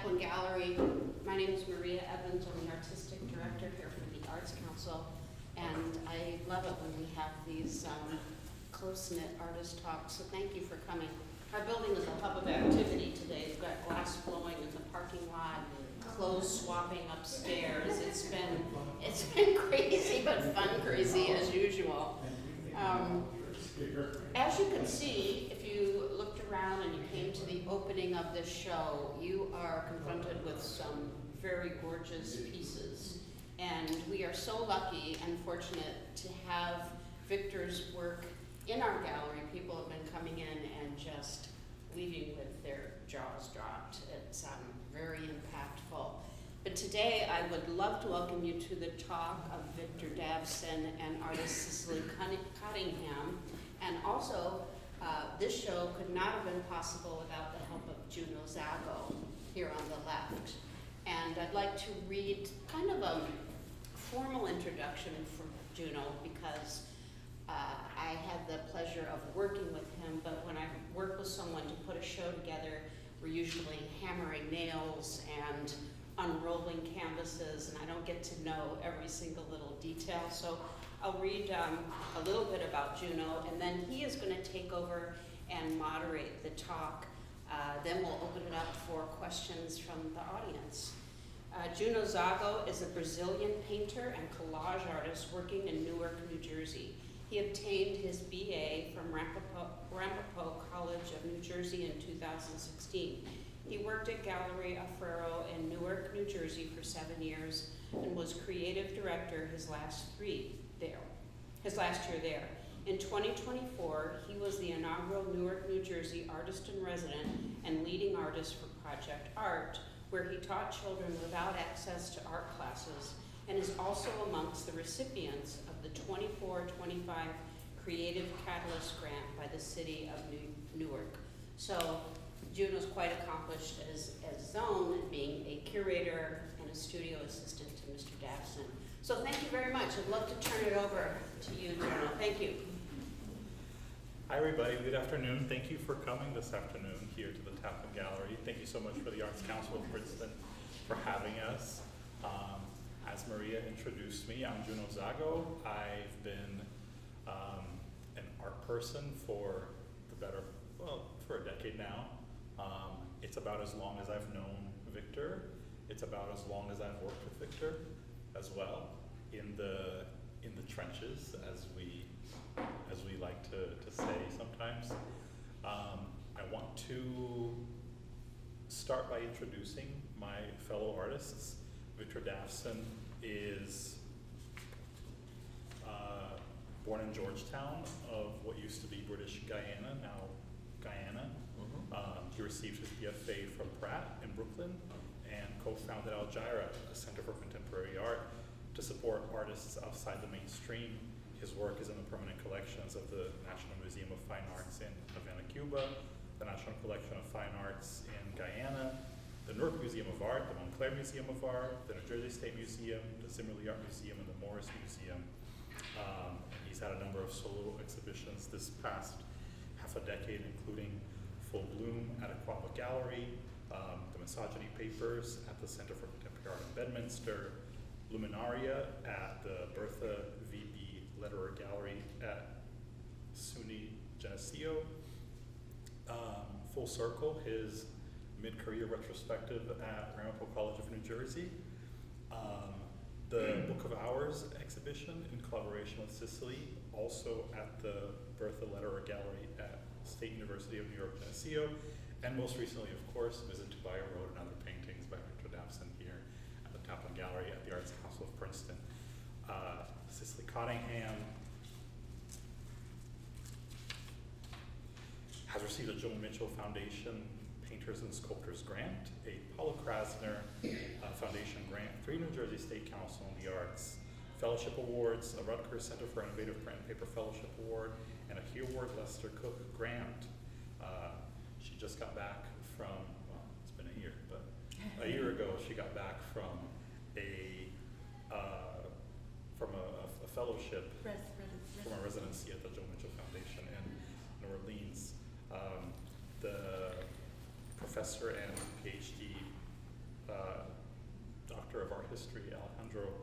Taplin Gallery. My name is Maria Evans. I'm the artistic director here for the Arts Council, and I love it when we have these close-knit artist talks, so thank you for coming. Our building is a hub of activity today. We've got glass blowing in the parking lot, clothes swapping upstairs. It's been crazy, but fun crazy as usual. As you can see, if you looked around and you came to the opening of this show, you are confronted with some very gorgeous pieces. And we are so lucky and fortunate to have Victor's work in our gallery. People have been coming in and just leaving with their jaws dropped. It's very impactful. But today I would love to welcome you to the talk of Victor Davson and artist Cicely Cottingham. And also, this show could not have been possible without the help of Juno Zago here on the left. And I'd like to read kind of a formal introduction for Juno because I had the pleasure of working with him, but when I work with someone to put a show together, we're usually hammering nails and unrolling canvases, and I don't get to know every single little detail. So I'll read a little bit about Juno, and then he is going to take over and moderate the talk. Then we'll open it up for questions from the audience. Juno Zago is a Brazilian painter and collage artist working in Newark, New Jersey. He obtained his BA from Ramapo College of New Jersey in 2016. He worked at Gallery Alfaro in Newark, New Jersey for 7 years and was creative director his last year there. In 2024, he was the inaugural Newark, New Jersey artist in resident and leading artist for Project Art, where he taught children without access to art classes and is also amongst the recipients of the 24-25 Creative Catalyst Grant by the city of Newark. So Juno's quite accomplished as his own, being a curator and a studio assistant to Mr. Davson. So thank you very much. I'd love to turn it over to you, Juno. Thank you. Hi everybody, good afternoon. Thank you for coming this afternoon here to the Taplin Gallery. Thank you so much for the Arts Council of Princeton for having us. As Maria introduced me, I'm Juno Zago. I've been an art person for for a decade now. It's about as long as I've known Victor. It's about as long as I've worked with Victor as well in the trenches, as we like to say sometimes. I want to start by introducing my fellow artists. Victor Davson is born in Georgetown of what used to be British Guyana, now Guyana. He received his BFA from Pratt in Brooklyn and co-founded Algira, a center for contemporary art, to support artists outside the mainstream. His work is in the permanent collections of the National Museum of Fine Arts in Havana, Cuba, the National Collection of Fine Arts in Guyana, the Newark Museum of Art, the Montclair Museum of Art, the New Jersey State Museum, the Zimmerli Art Museum, and the Morris Museum. He's had a number of solo exhibitions this past half a decade, including Full Bloom at Aquaba Gallery, the Misogyny Papers at the Center for Contemporary Art in Bedminster, Luminaria at the Bertha V.B. Lederer Gallery at SUNY Geneseo. Full Circle, his mid-career retrospective at Ramapo College of New Jersey. The Book of Hours exhibition in collaboration with Cicely, also at the Bertha Lederer Gallery at State University of New York, Geneseo. And most recently, of course, Visit to Bayou Road and Other Paintings by Victor Davson here at the Taplin Gallery at the Arts Council of Princeton. Cicely Cottingham has received a Joan Mitchell Foundation Painters and Sculptors Grant, a Paula Krasner Foundation Grant, 3 New Jersey State Council on the Arts Fellowship Awards, a Rutgers Center for Innovative Print and Paper Fellowship Award, and a Hugh Award Lester Cook Grant. She just got back from, well, it's been a year, but a year ago she got back from a fellowship, from a residency at the Joan Mitchell Foundation in New Orleans. The professor and PhD art history, Alejandro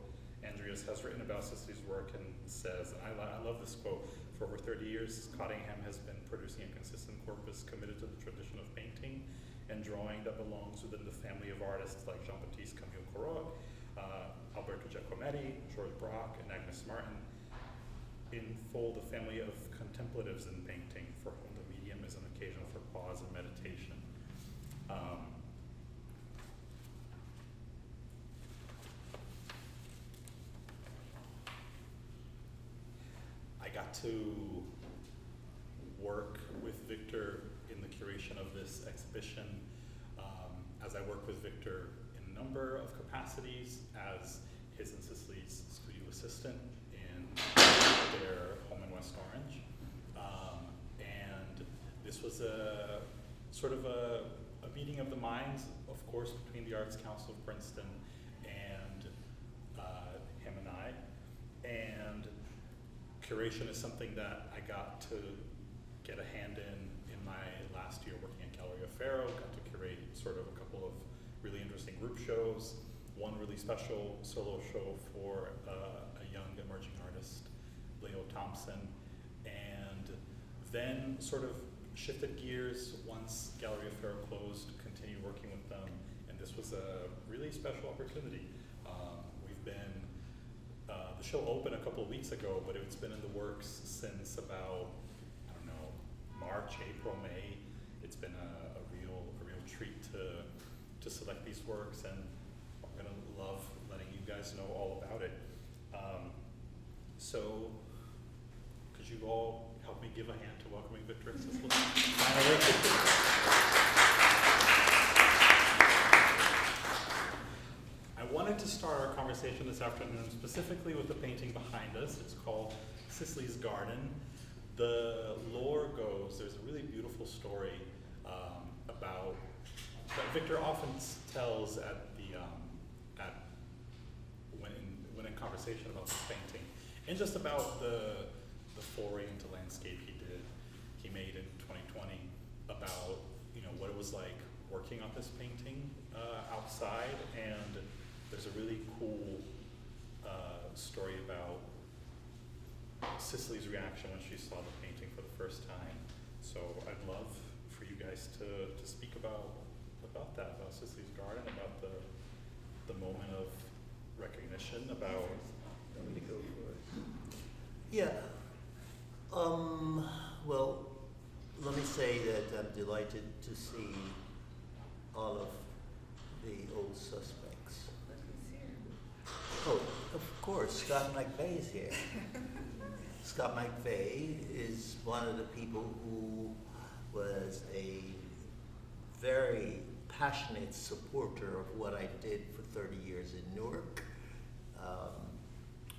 Andreas, has written about Cicely's work and says, and I love this quote, for over 30 years, Cottingham has been producing a consistent corpus committed to the tradition of painting and drawing that belongs within the family of artists like Jean-Baptiste Camille Corot, Alberto Giacometti, Georges Braque, and Agnes Martin. In full, the family of contemplatives in painting, for whom the medium is an occasion for pause and meditation. I got to work with Victor in the curation of this exhibition, as I work with Victor in a number of capacities as his and Cicely's studio assistant in their home in West Orange. And this was a sort of a meeting of the minds, of course, between the Arts Council of Princeton and him and I. And curation is something that I got to get a hand in my last year working at Galleria Faro. Got to curate sort of a couple of really interesting group shows, one really special solo show for a young emerging artist, Leo Thompson, and then sort of shifted gears once Galleria Faro closed, continued working with them, and this was a really special opportunity. We've been, the show opened a couple of weeks ago, but it's been in the works since about, I don't know, March, April, May. It's been a real treat to select these works, and I'm gonna love letting you guys know all about it. So, could you all help me give a hand to welcoming Victor and Cicely? I wanted to start our conversation this afternoon specifically with the painting behind us. It's called Cicely's Garden. The lore goes, there's a really beautiful story about, that Victor often tells at the, when in conversation about this painting, and just about the foray into landscape he made in 2020, about, you know, what it was like working on this painting outside. And there's a really cool story about Cicely's reaction when she saw the painting for the first time. So I'd love for you guys to speak about that, about Cicely's Garden, about the moment of recognition, about. Let me go for it. Yeah. Well, let me say that I'm delighted to see all of the old suspects. Oh, of course, Scott McVeigh is here. Scott McVeigh is one of the people who was a very passionate supporter of what I did for 30 years in Newark.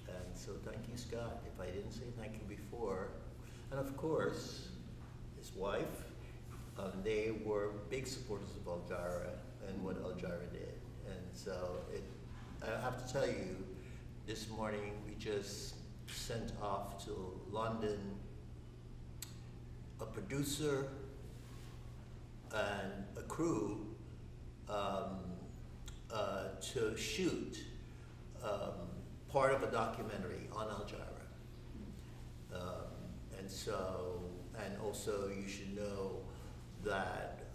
And so thank you, Scott, if I didn't say thank you before. And of course, his wife, they were big supporters of Al-Jara and what Al-Jara did. And so I have to tell you, this morning we just sent off to London a producer and a crew to shoot part of a documentary on Al-Jara. And so, and also you should know that,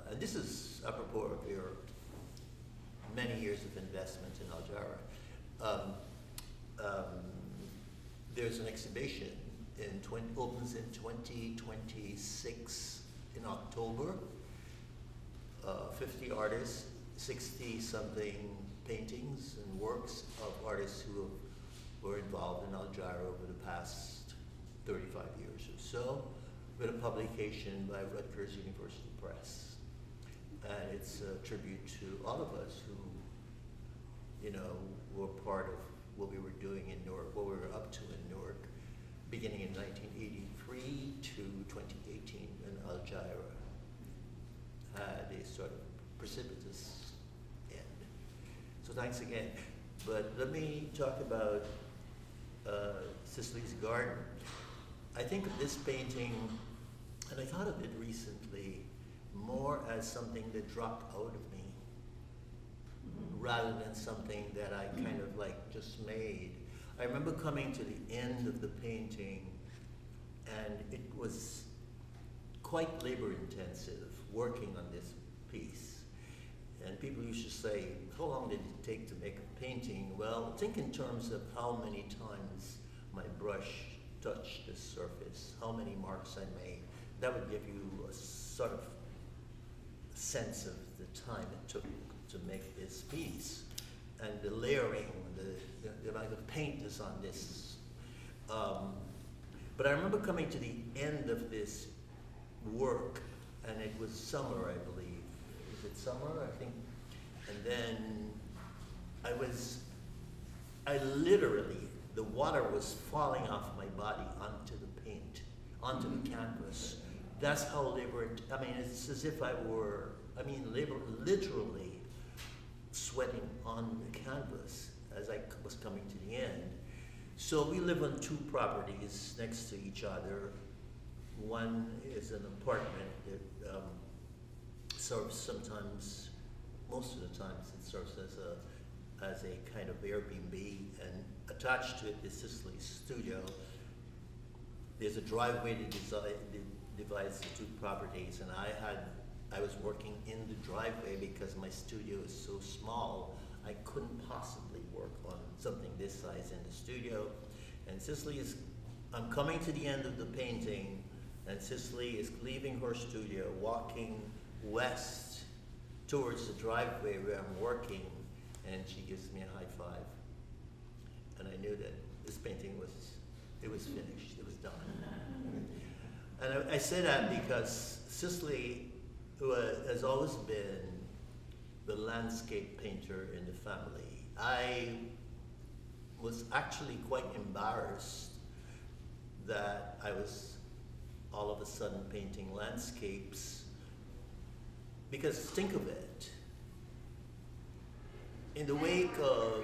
and this is apropos of your many years of investment in Al-Jara. There's an exhibition opens in 2026 in October. 50 artists, 60-something paintings and works of artists who were involved in Al-Jara over the past 35 years or so, with a publication by Rutgers University Press. And it's a tribute to all of us who, you know, were part of what we were doing in Newark, what we were up to in Newark, beginning in 1983 to 2018 when Al-Jara had a sort of precipitous end. So thanks again. But let me talk about Cicely's Garden. I think of this painting, and I thought of it recently, more as something that dropped out of me rather than something that I kind of like just made. I remember coming to the end of the painting, and it was quite labor intensive working on this piece. And people used to say, how long did it take to make a painting? Well, think in terms of how many times my brush touched the surface, how many marks I made. That would give you a sort of sense of the time it took to make this piece. And the layering, the amount of paint is on this. But I remember coming to the end of this work, and it was summer, I believe. Was it summer, I think? And then I literally, the water was falling off my body onto the paint, onto the canvas. That's how it's as if I were, literally sweating on the canvas as I was coming to the end. So we live on two properties next to each other. One is an apartment that serves sometimes, most of the times it serves as a kind of Airbnb, and attached to it is Cicely's studio. There's a driveway that divides the two properties, and I was working in the driveway because my studio is so small, I couldn't possibly work on something this size in the studio. And I'm coming to the end of the painting, and Cicely is leaving her studio, walking west towards the driveway where I'm working, and she gives me a high five. And I knew that this painting was finished, it was done. And I say that because Cicely, who has always been the landscape painter in the family, I was actually quite embarrassed that I was all of a sudden painting landscapes, because think of it, in the wake of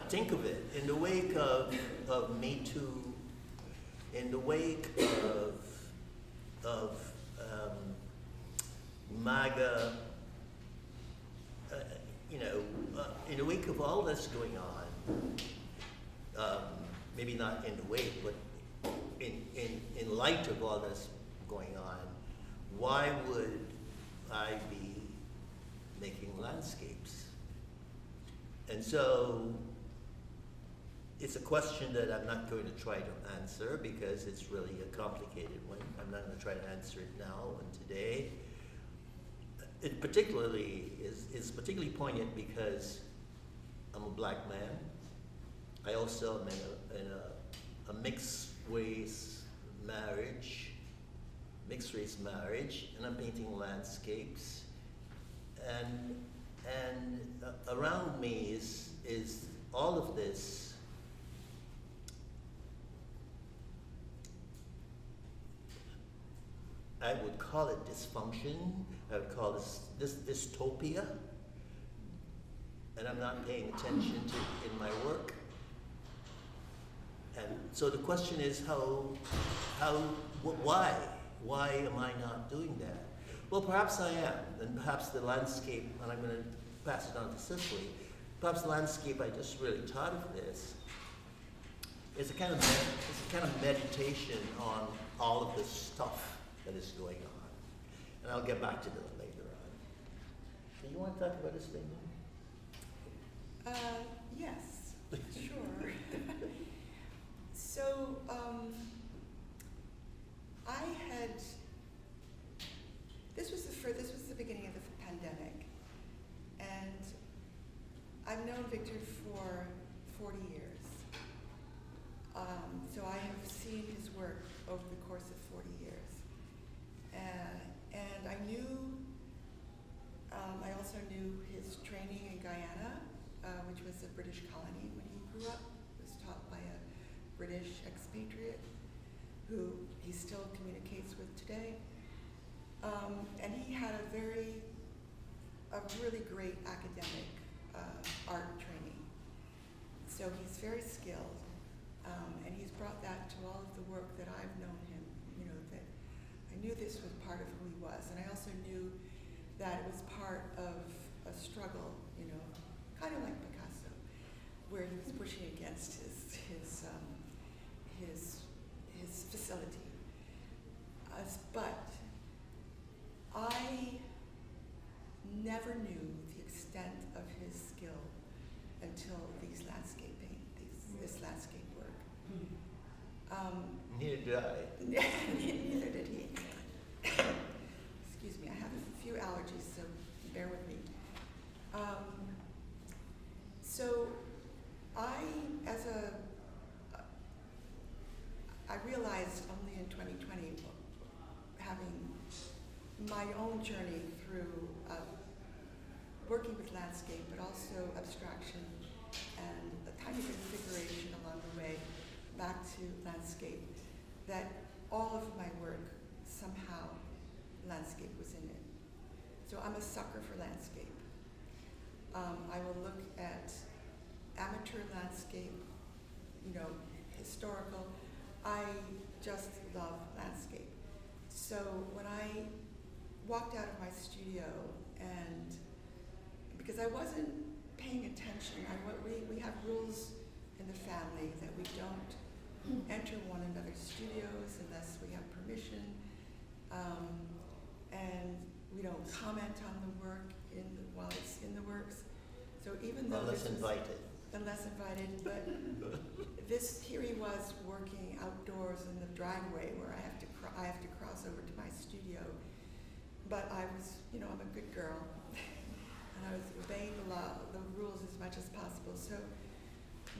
think of it, in the wake of Me Too, in the wake of MAGA, in the wake of all that's going on, maybe not in the wake, but in light of all that's going on, why would I be making landscapes? And so it's a question that I'm not going to try to answer because it's really a complicated one. I'm not going to try to answer it now and today. It particularly is particularly poignant because I'm a black man. I also am in a mixed race marriage, and I'm painting landscapes. And around me is all of this. I would call it dysfunction. I would call this dystopia. And I'm not paying attention to it in my work. And so the question is why? Why am I not doing that? Well, perhaps I am, and perhaps the landscape, and I'm going to pass it on to Cicely, perhaps the landscape I just really thought of this is a kind of meditation on all of this stuff that is going on. And I'll get back to that later on. Do you want to talk about this thing? Yes, sure. So, this was the beginning of the pandemic, and I've known Victor for 40 years. So I have seen his work over the course of 40 years. And I also knew his training in Guyana, which was a British colony when he grew up. It was taught by a British expatriate who he still communicates with today. And he had a really great academic art training. So he's very skilled, and he's brought that to all of the work that I've known him, struggle, you know, kind of like Picasso, where he was pushing against his facility. But I never knew the extent of his skill until this landscape work. Neither did I. Neither did he. Excuse me, I have a few allergies, so bear with me. So I realized only in 2020, having my own journey through working with landscape, but also abstraction and a tiny bit of figuration along the way back to landscape, that all of my work, somehow, landscape was in it. So I'm a sucker for landscape. I will look at amateur landscape, you know, historical. I just love landscape. So when I walked out of my studio, and because I wasn't paying attention, we have rules in the family that we don't enter one another's studios unless we have permission, and we don't comment on the work while it's in the works. So even though Unless invited. Unless invited, but here he was working outdoors in the driveway where I have to cross over to my studio. But I was, you know, I'm a good girl, and I was obeying the rules as much as possible. So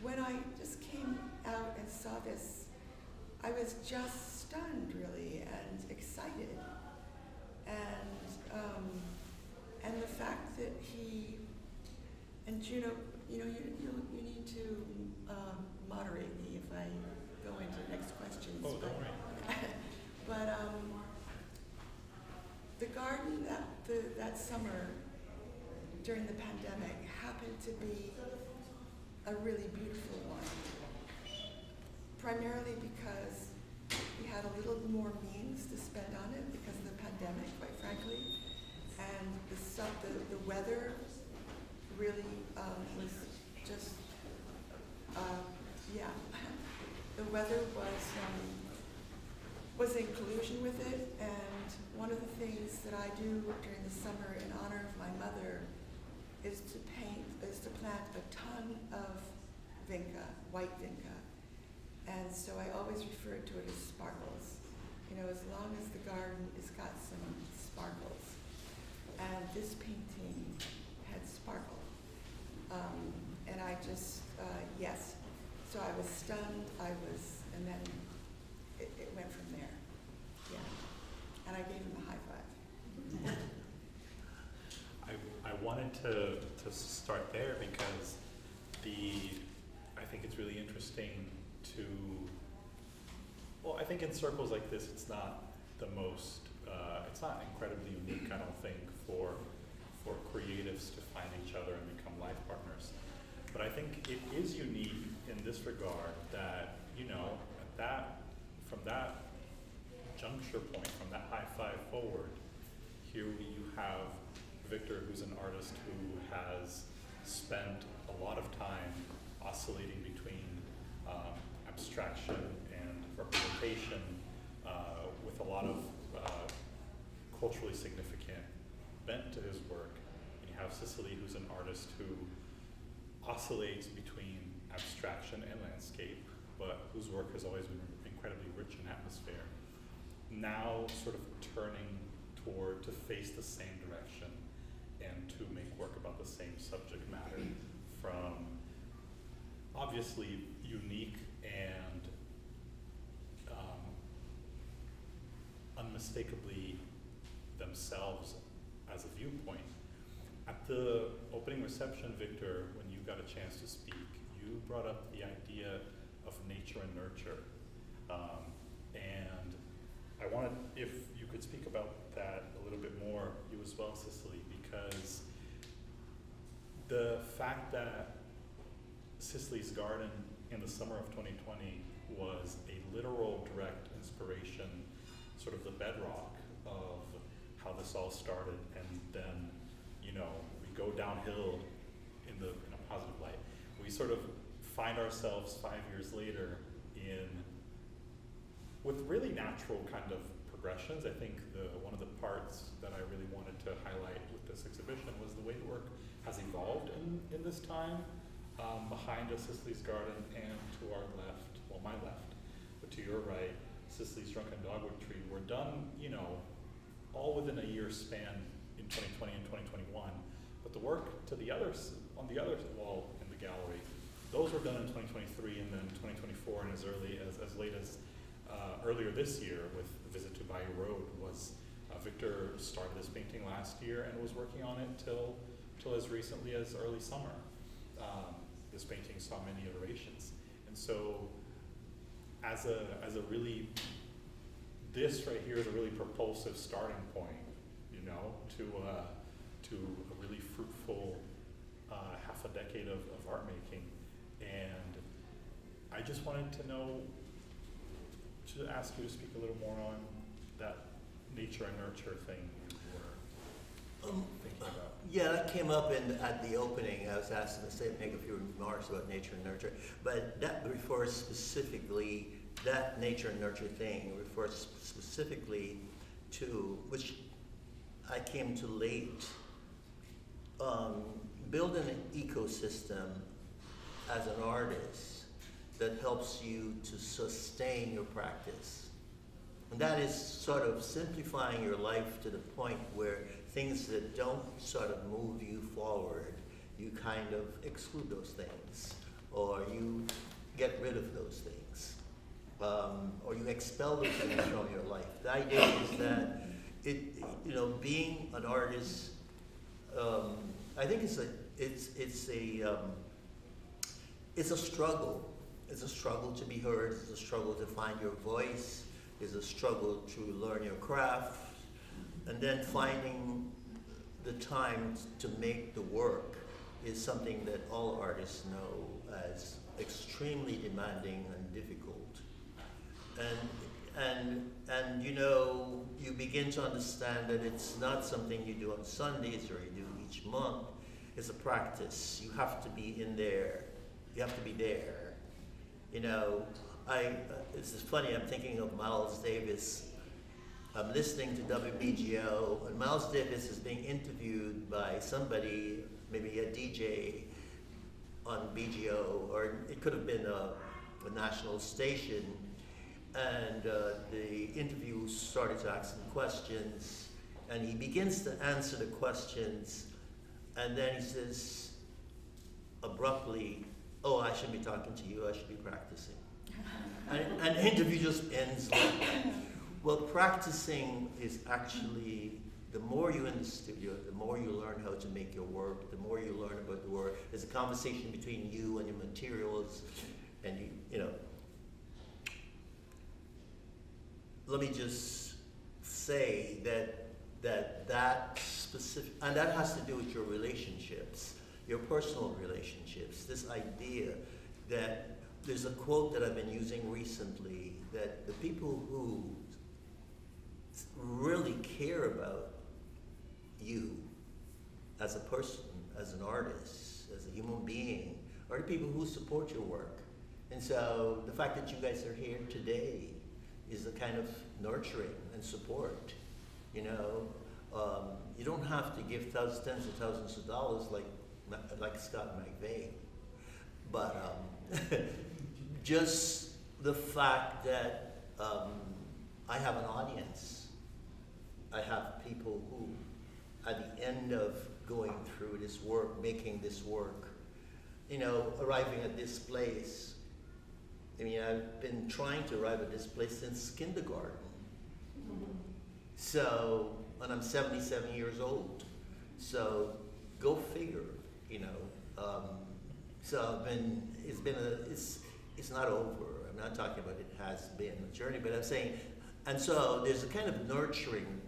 when I just came out and saw this, I was just stunned, really, and excited, and the fact that he and Juno, you know, you need to moderate me if I go into the next questions. Oh, don't worry. But the garden that summer during the pandemic happened to be a really beautiful one. Primarily because we had a little more means to spend on it because of the pandemic, quite frankly, and the weather really was just the weather was in collusion with it. And one of the things that I do during the summer in honor of my mother is to plant a ton of vinca, white vinca. And so I always refer to it as sparkles. You know, as long as the garden has got some sparkles. And this painting had sparkle. And I just, yes. So I was stunned, and then it went from there. Yeah. And I gave him a high five. I wanted to start there because I think it's really interesting I think in circles like this, it's not the most, it's not incredibly unique, I don't think, for creatives to find each other and become life partners. But I think it is unique in this regard that, you know, from that juncture point, from that high five forward, here you have Victor, who's an artist who has spent a lot of time oscillating between abstraction and representation with a lot of culturally significant bent to his work. And you have Cicely, who's an artist who oscillates between abstraction and landscape, but whose work has always been incredibly rich in atmosphere. Now sort of turning to face the same direction and to make work about the same subject matter from obviously unique and unmistakably themselves as a viewpoint. At the opening reception, Victor, when you got a chance to speak, you brought up the idea of nature and nurture. And I wanted, if you could speak about that a little bit more, you as well, Cicely, because the fact that Cicely's garden in the summer of 2020 was a literal direct inspiration, sort of the bedrock of how this all started, and then, you know, we go downhill in a positive light. We sort of find ourselves 5 years later with really natural kind of progressions. I think one of the parts that I really wanted to highlight with this exhibition was the way the work has evolved in this time. Behind us, Cicely's Garden, and to our left, well, my left, but to your right, Cicely's Drunken Dogwood Tree were done, all within a year span in 2020 and 2021. But the work on the other wall in the gallery, those were done in 2023 and then 2024, and as late as earlier this year with the visit to Bayou Road was Victor started this painting last year and was working on it till as recently as early summer. This painting saw many iterations, and so this right here is a really propulsive starting point, to a really fruitful half a decade of art making. And I just wanted to ask you to speak a little more on that nature and nurture thing you were thinking about. Yeah, that came up at the opening. I was asked to make a few remarks about nature and nurture, but that refers specifically, that nature and nurture thing refers specifically to, which I came to late, build an ecosystem as an artist that helps you to sustain your practice. And that is sort of simplifying your life to the point where things that don't sort of move you forward, you kind of exclude those things, or you get rid of those things, or you expel those things from your life. The idea is that being an artist, I think it's a struggle. It's a struggle to be heard. It's a struggle to find your voice. It's a struggle to learn your craft, and then finding the time to make the work is something that all artists know as extremely demanding and difficult. And you begin to understand that it's not something you do on Sundays or you do each month. It's a practice. You have to be in there. You have to be there. It's funny, I'm thinking of Miles Davis. I'm listening to WBGO, and Miles Davis is being interviewed by somebody, maybe a DJ on BGO, or it could have been a national station. And the interview started to ask him questions, and he begins to answer the questions, and then he says abruptly, "Oh, I shouldn't be talking to you, I should be practicing." And the interview just ends like that. Well, practicing is actually, the more you're in the studio, the more you learn how to make your work, the more you learn about the work. There's a conversation between you and your materials, and let me just say that specific, and that has to do with your relationships, your personal relationships. This idea that there's a quote that I've been using recently, that the people who really care about you as a person, as an artist, as a human being, are the people who support your work. And so the fact that you guys are here today is a kind of nurturing and support. You don't have to give tens of thousands of dollars like Scott McVeigh, but just the fact that I have an audience. I have people who, at the end of going through this work, making this work, arriving at this place. I've been trying to arrive at this place since kindergarten. So, and I'm 77 years old. So, go figure, So it's not over. I'm not talking about it has been a journey, but I'm saying, and so there's a kind of nurturing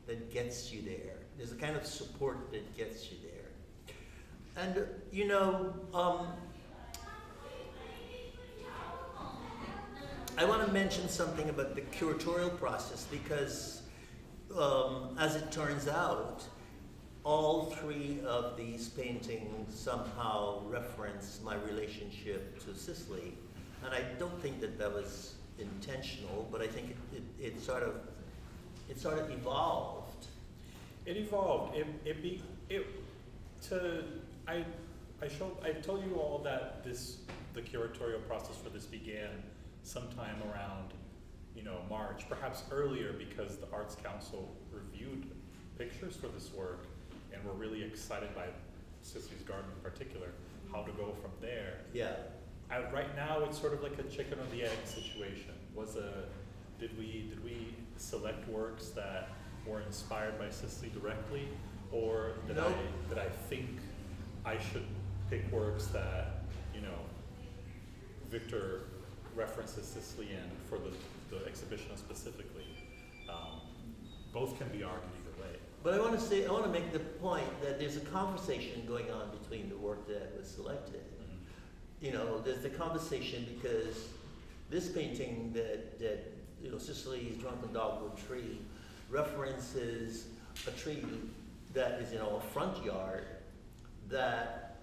that gets you there. There's a kind of support that gets you there. And, I want to mention something about the curatorial process because, as it turns out, all three of these paintings somehow reference my relationship to Cicely. And I don't think that that was intentional, but I think it sort of evolved. It evolved. I told you all that the curatorial process for this began sometime around, March, perhaps earlier, because the Arts Council reviewed pictures for this work and were really excited by Cicely's garden in particular, how to go from there. Yeah. Right now, it's sort of like a chicken or the egg situation. Did we select works that were inspired by Cicely directly, or did Nope. I think I should pick works that Victor references Cicely in for the exhibition specifically? Both can be argued either way. But I want to make the point that there's a conversation going on between the work that was selected. Mm-hmm. There's the conversation because this painting that Cicely's Drunken Dogwood Tree references a tree that is a front yard that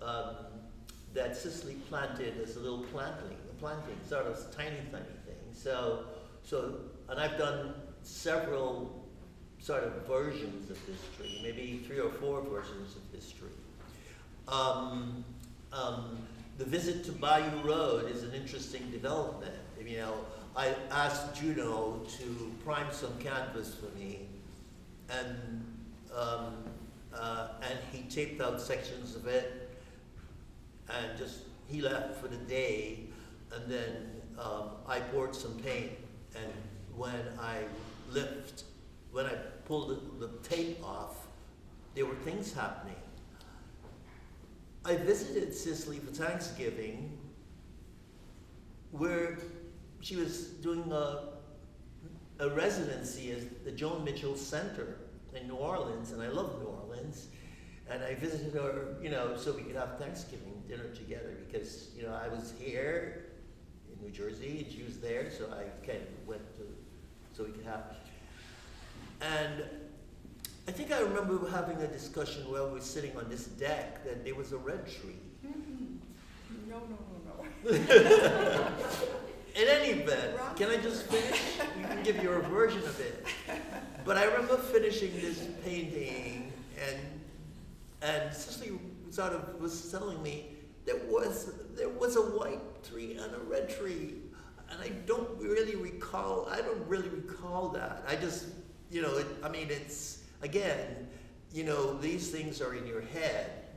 Cicely planted as a little planting, sort of tiny thing. So, and I've done several sort of versions of this tree, maybe 3 or 4 versions of this tree. The visit to Bayou Road is an interesting development. I asked Juno to prime some canvas for me, and he taped out sections of it, and he left for the day, and then I poured some paint, and when I pulled the tape off, there were things happening. I visited Cicely for Thanksgiving, where she was doing a residency at the Joan Mitchell Center in New Orleans, and I love New Orleans. And I visited her, so we could have Thanksgiving dinner together, because, I was here in New Jersey, and she was there, so I kind of went so we could have. And I think I remember having a discussion while we were sitting on this deck that there was a red tree. Mm-hmm. No. In any event, can I just finish? You can give your version of it. But I remember finishing this painting, and Cicely sort of was telling me there was a white tree and a red tree, and I don't really recall that. I just, it's, again, these things are in your head,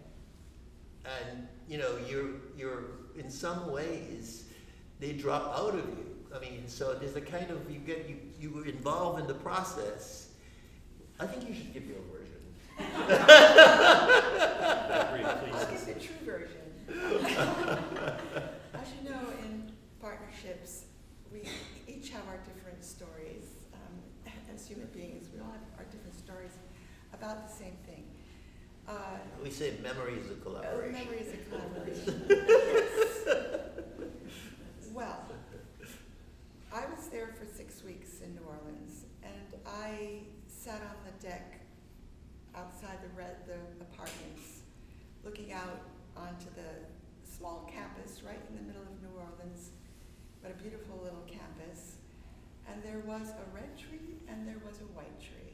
and, you're in some ways, they drop out of you. So there's a kind of, you were involved in the process. I think you should give your version. I'll give the true version. As you know, in partnerships, we each have our different stories. As human beings, we all have our different stories about the same thing. We say memory is a collaboration. Memory is a collaboration. Yes. Well, I was there for 6 weeks in New Orleans, and I sat on the deck outside the apartments, looking out onto the small campus right in the middle of New Orleans, but a beautiful little campus. And there was a red tree and there was a white tree.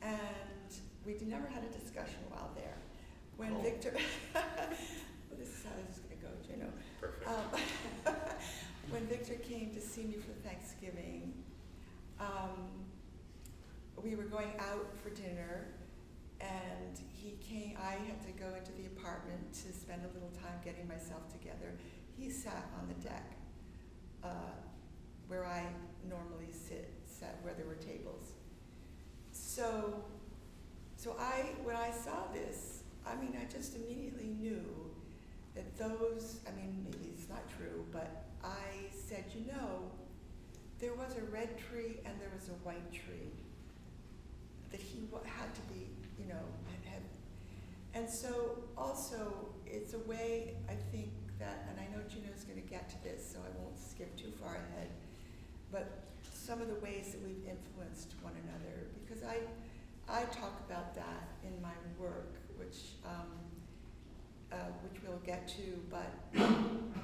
And we never had a discussion while there. When Victor, well, this is how this is going to go, Juno. Perfect. When Victor came to see me for Thanksgiving, we were going out for dinner, and he came. I had to go into the apartment to spend a little time getting myself together. He sat on the deck where I normally sat where there were tables. So when I saw this, I just immediately knew that maybe it's not true, but I said, there was a red tree and there was a white tree, that he had to be, and so also it's a way, I think that, and I know Juno's going to get to this, so I won't skip too far ahead, but some of the ways that we've influenced one another, because I I talk about that in my work, which we'll get to, but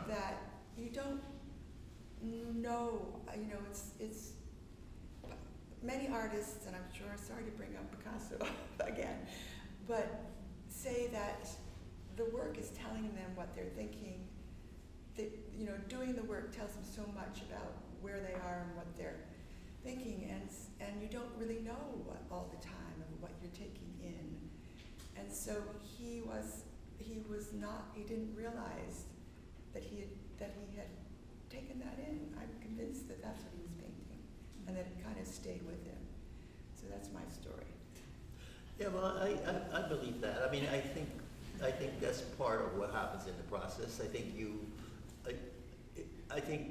that you don't know, it's many artists, and I'm sure, sorry to bring up Picasso again, but say that the work is telling them what they're thinking. That, doing the work tells them so much about where they are and what they're thinking, and you don't really know all the time of what you're taking in. And so he didn't realize that he had taken that in. I'm convinced that that's what he was painting, and that it kind of stayed with him. So that's my story. Yeah, well, I believe that. I mean, I think that's part of what happens in the process. I think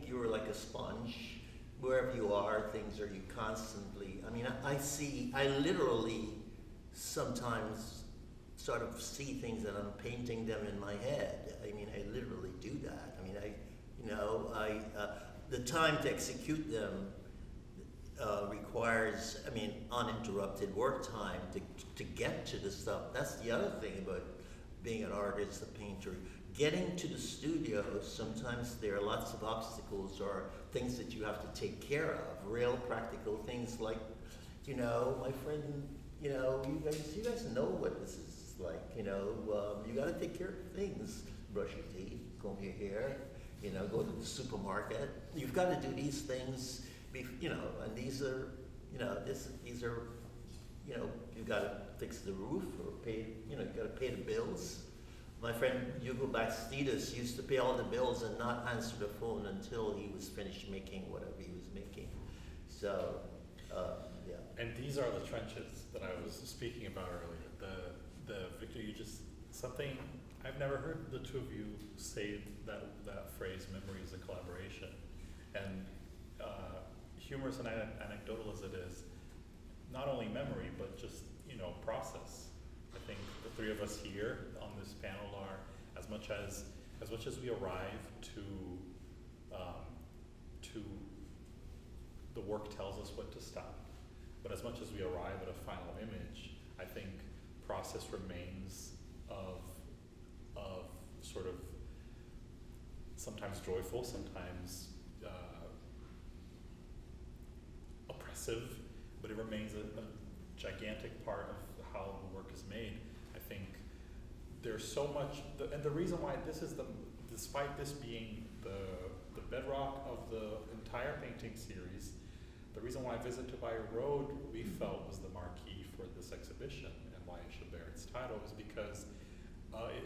you're like a sponge. Wherever you are, you constantly, I literally sometimes sort of see things and I'm painting them in my head. I literally do that. The time to execute them requires, uninterrupted work time to get to the stuff. That's the other thing about being an artist, a painter. Getting to the studio, sometimes there are lots of obstacles or things that you have to take care of, real practical things like, my friend, you guys know what this is like, you gotta take care of things, brush your teeth, comb your hair, go to the supermarket. You've got to do these things, and these are, you've got to fix the roof or pay, you got to pay the bills. My friend Hugo Bastidas used to pay all the bills and not answer the phone until he was finished making whatever he was making. So, yeah. And these are the trenches that I was speaking about earlier. Victor, something, I've never heard the two of you say that phrase, memory is a collaboration. And humorous and anecdotal as it is, not only memory, but just, process. I think the three of us here on this panel are, as much as we arrive to the work tells us what to stop, but as much as we arrive at a final image, I think process remains of sort of sometimes joyful, sometimes oppressive, but it remains a gigantic part of how the work is made. I think there's so much, and the reason why despite this being the bedrock of the entire painting series, the reason why Visit to Bayou Road we felt was the marquee for this exhibition and why it should bear its title is because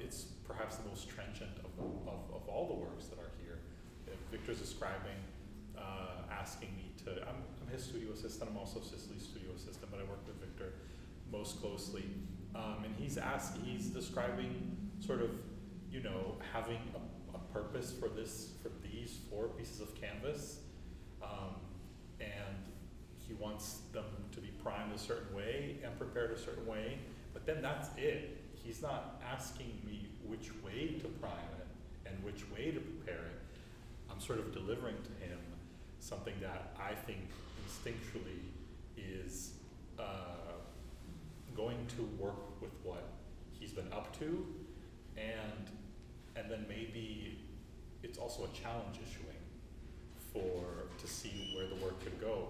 it's perhaps the most trenchant of all the works that are here. Victor's describing, asking me to, I'm his studio assistant, I'm also Cicely's studio assistant, but I work with Victor most closely. And he's describing sort of, having a purpose for these 4 pieces of canvas. And he wants them to be primed a certain way and prepared a certain way, but then that's it. He's not asking me which way to prime it and which way to prepare it. I'm sort of delivering to him something that I think instinctually is going to work with what he's been up to, and then maybe it's also a challenge issuing to see where the work could go.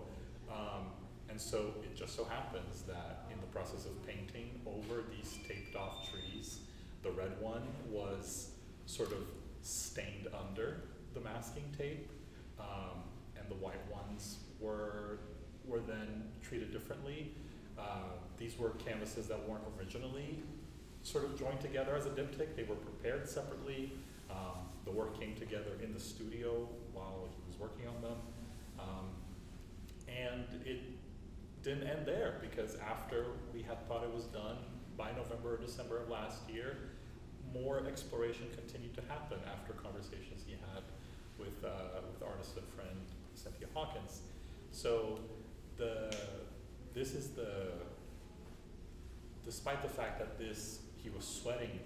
And so it just so happens that in the process of painting over these taped off trees, the red one was sort of stained under the masking tape, and the white ones were then treated differently. These were canvases that weren't originally sort of joined together as a diptych. They were prepared separately. The work came together in the studio while he was working on them. And it didn't end there, because after we had thought it was done, by November or December of last year, more exploration continued to happen after conversations he had with artist and friend Cynthia Hawkins. So despite the fact that he was sweating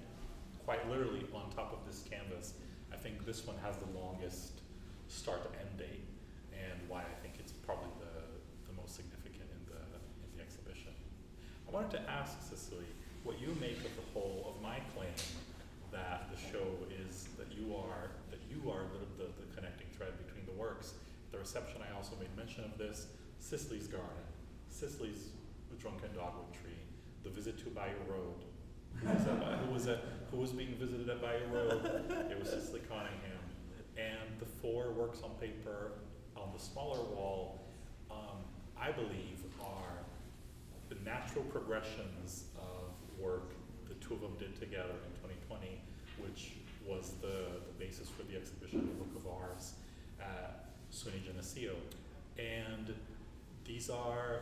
quite literally on top of this canvas, I think this one has the longest start to end date, and why I think it's probably the most significant in the exhibition. I I wanted to ask Cicely, what you make of the whole of my claim that the show is that you are the connecting thread between the works. At the reception, I also made mention of this. Cicely's garden, Cicely's drunken dogwood tree, the visit to Bayou Road. Who was being visited at Bayou Road? It was Cicely Cottingham. And the 4 works on paper on the smaller wall, I believe, are the natural progressions of work the 2 of them did together in 2020, which was the basis for the exhibition, The Book of Ours, at SUNY Geneseo. And these are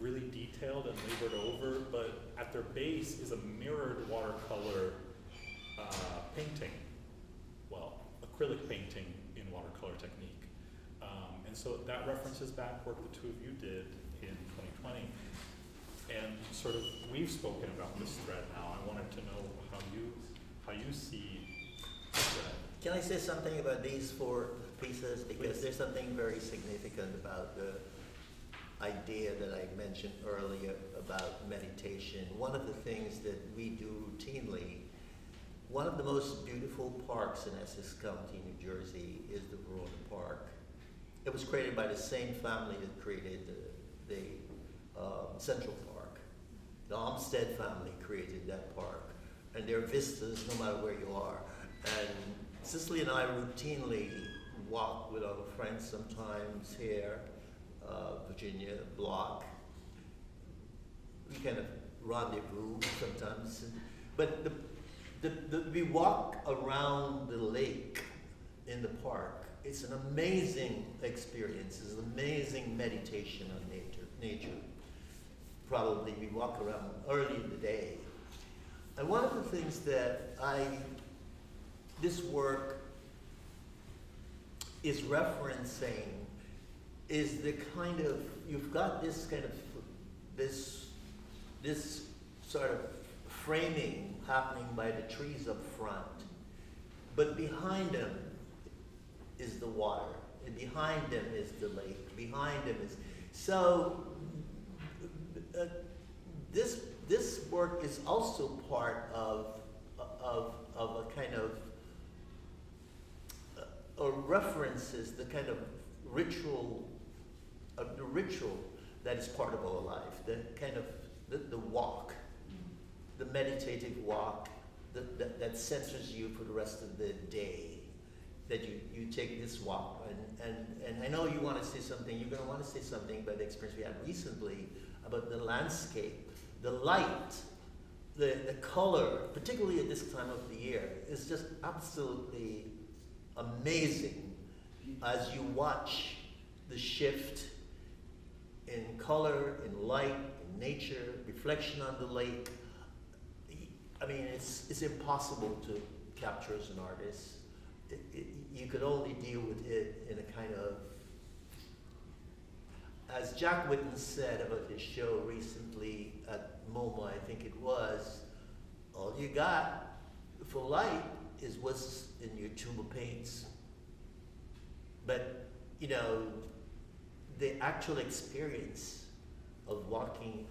really detailed and labored over, but at their base is a mirrored watercolor painting. Well, acrylic painting in watercolor technique. And so that references back work the 2 of you did in 2020. And sort of, we've spoken about this thread now. I wanted to know how you see the thread. Can I say something about these 4 pieces? Because Please. there's something very significant about the idea that I mentioned earlier about meditation. One of the things that we do routinely, one of the most beautiful parks in Essex County, New Jersey, is the Verona Park. It was created by the same family that created the Central Park. The Olmsted family created that park. And there are vistas no matter where you are. And Cicely and I routinely walk with our friends sometimes here, Virginia Block. We kind of rendezvous sometimes. But we walk around the lake in the park. It's an amazing experience. It's an amazing meditation on nature. Probably we walk around early in the day. And one of the things that this work is referencing is the kind of, you've got this kind of, this sort of framing happening by the trees up front, but behind them is the water, and behind them is the lake, behind them is, so this work is also part of a kind of, or references the kind of ritual, the ritual that is part of our life, the kind of, the walk, the meditative walk that centers you for the rest of the day. That you take this walk, and I know you want to say something, you're going to want to say something about the experience we had recently, about the landscape, the light, the color, particularly at this time of the year, is just absolutely amazing as you watch the shift in color, in light, in nature, reflection on the lake. I mean, it's impossible to capture as an artist. You could only deal with it in a kind of, as Jack Whitten said about his show recently at MoMA, I think it was, all you got for light is what's in your tube of paints. But, you know, the actual experience of walking,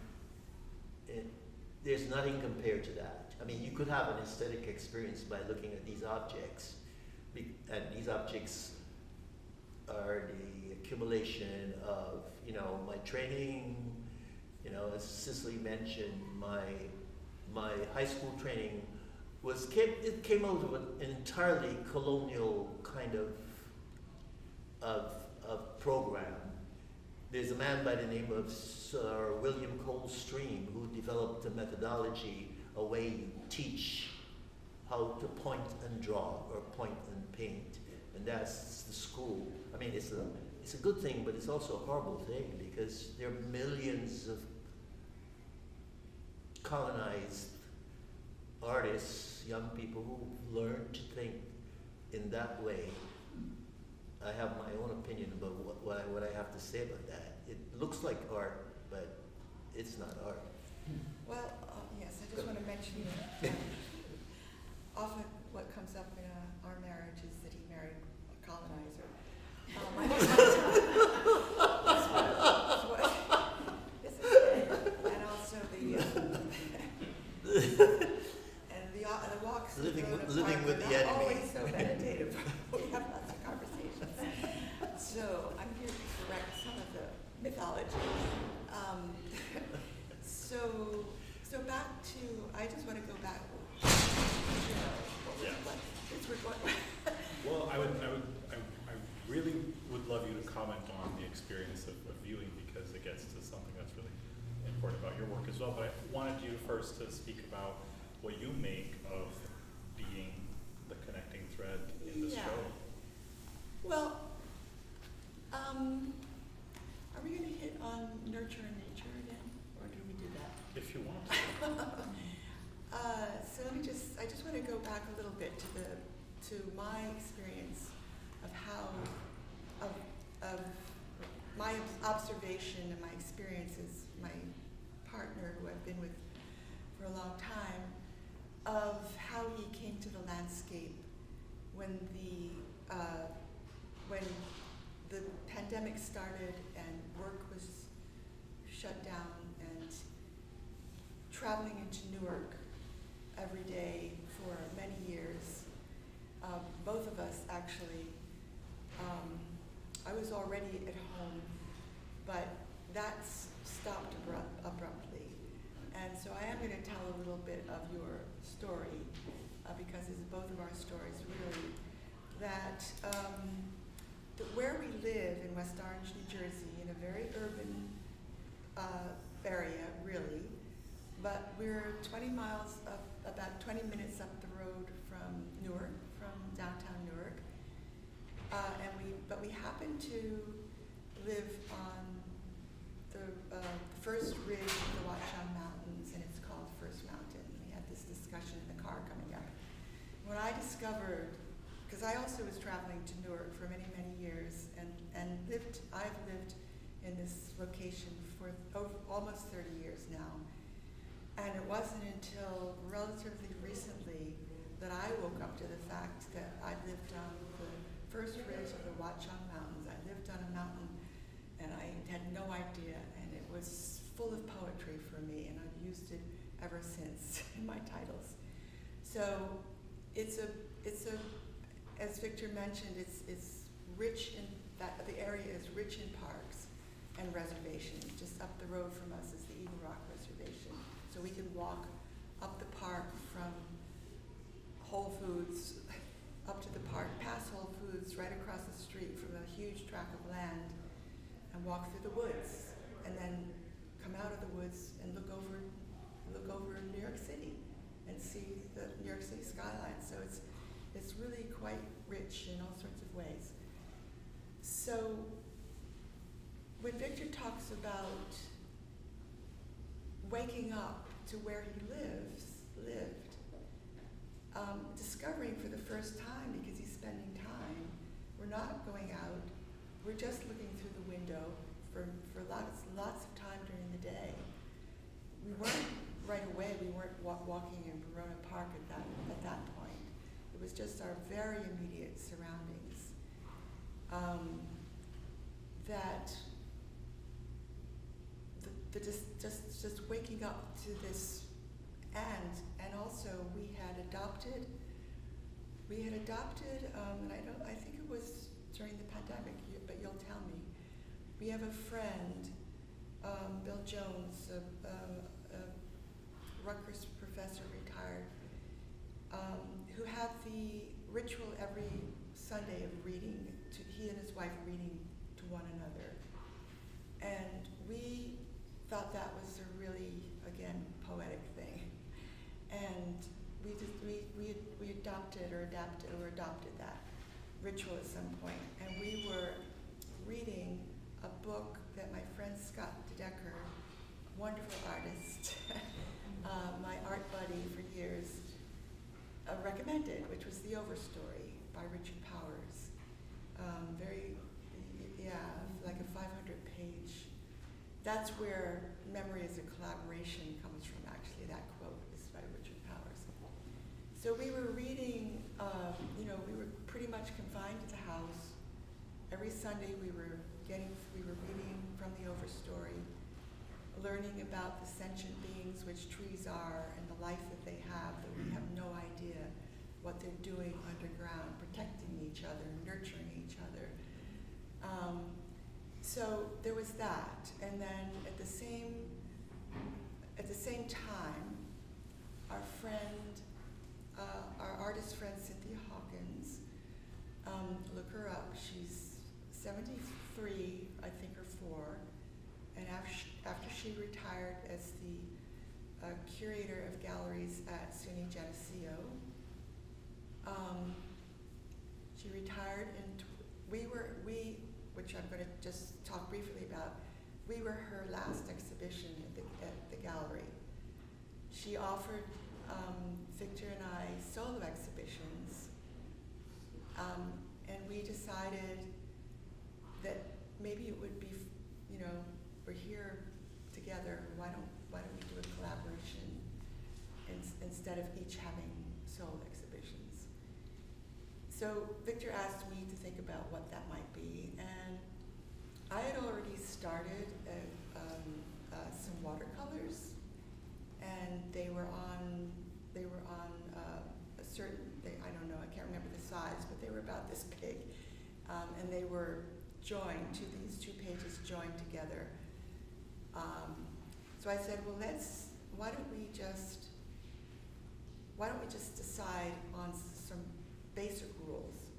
there's nothing compared to that. I mean, you could have an aesthetic experience by looking at these objects. And these objects are the accumulation of, you know, my training, you know, as Cicely mentioned, my high school training came out of an entirely colonial kind of program. There's a man by the name of Sir William Coldstream who developed a methodology, a way you teach how to point and draw or point and paint, and that's the school. I mean, it's a good thing, but it's also a horrible thing because there are millions of colonized artists, young people who learn to think in that way. I have my own opinion about what I have to say about that. It looks like art, but it's not art. Well, yes, I just want to mention that often what comes up in our marriage is that he married a colonizer. This is I just want to go back. Yeah. It's what, Well, I really would love you to comment on the experience of viewing, because it gets to something that's really important about your work as well. But I wanted you first to speak about what you make of being the connecting thread in this Yeah. show. well, are we going to hit on nurture and nature again, or do we do that? If you want. So I just want to go back a little bit to my experience of how, of my observation and my experiences, my partner who I've been with for a long time, of how he came to the landscape when the pandemic started and work was shut down, and traveling into Newark every day for many years. Both of us actually. I was already at home, but that stopped abruptly. And so I am going to tell a little bit of your story, because it's both of our stories really, that where we live in West Orange, New Jersey, in a very urban area, really, but we're 20 miles up, about 20 minutes up the road from Newark, from downtown Newark, but we happen to live on the first ridge of the Watchung Mountains, and it's called First Mountain. We had this discussion in the car coming up. When I discovered, because I also was traveling to Newark for many, many years, and I've lived in this location for almost 30 years now. And it wasn't until relatively recently that I woke up to the fact that I lived on the first ridge of the Watchung Mountains. I lived on a mountain, and I had no idea, and it was full of poetry for me, and I've used it ever since in my titles. So it's a, as Victor mentioned, it's rich in that the area is rich in parks and reservations. Just up the road from us is the Eagle Rock Reservation. So we can walk up the park from Whole Foods up to the park, past Whole Foods, right across the street from a huge tract of land, and walk through the woods, and then come out of the woods and look over New York City and see the New York City skyline. So it's really quite rich in all sorts of ways. So when Victor talks about waking up to where he lived, discovering for the first time, because he's spending time, we're not going out, we're just looking through the window for lots of time during the day. We weren't right away, we weren't walking in Verona Park at that point. It was just our very immediate surroundings. Just waking up to this, and also we had adopted, and I think it was during the pandemic, but you'll tell me. We have a friend, Bill Jones, a Rutgers professor, retired, who had the ritual every Sunday of reading, he and his wife reading to one another. And we thought that was a really, again, poetic thing. And we adopted that ritual at some point. And we were reading a book that my friend Scott DeDecker, wonderful artist, my art buddy for years, recommended, which was The Overstory by Richard Powers. Like a 500-page. That's where Memory as a Collaboration comes from, actually. That quote is by Richard Powers. So we were reading, we were pretty much confined to the house. Every Sunday we were reading from The Overstory, learning about the sentient beings, which trees are, and the life that they have, that we have no idea what they're doing underground, protecting each other, nurturing each other. So there was that, and then at the same time, our friend, our artist friend Cynthia Hawkins, look her up. She's 73, I think, or 4, and after she retired as the curator of galleries at SUNY Geneseo, she retired, and which I'm going to just talk briefly about. We were her last exhibition at the gallery. She offered Victor and I solo exhibitions, and we decided that maybe it would be, we're here together. Why don't we do a collaboration instead of each having solo exhibitions? So Victor asked me to think about what that might be, and I had already started some watercolors, and they were on a certain, I don't know, I can't remember the size, but they were about this big, and they were joined to these 2 pages joined together. So I said, well, why don't we just decide on some basic rules?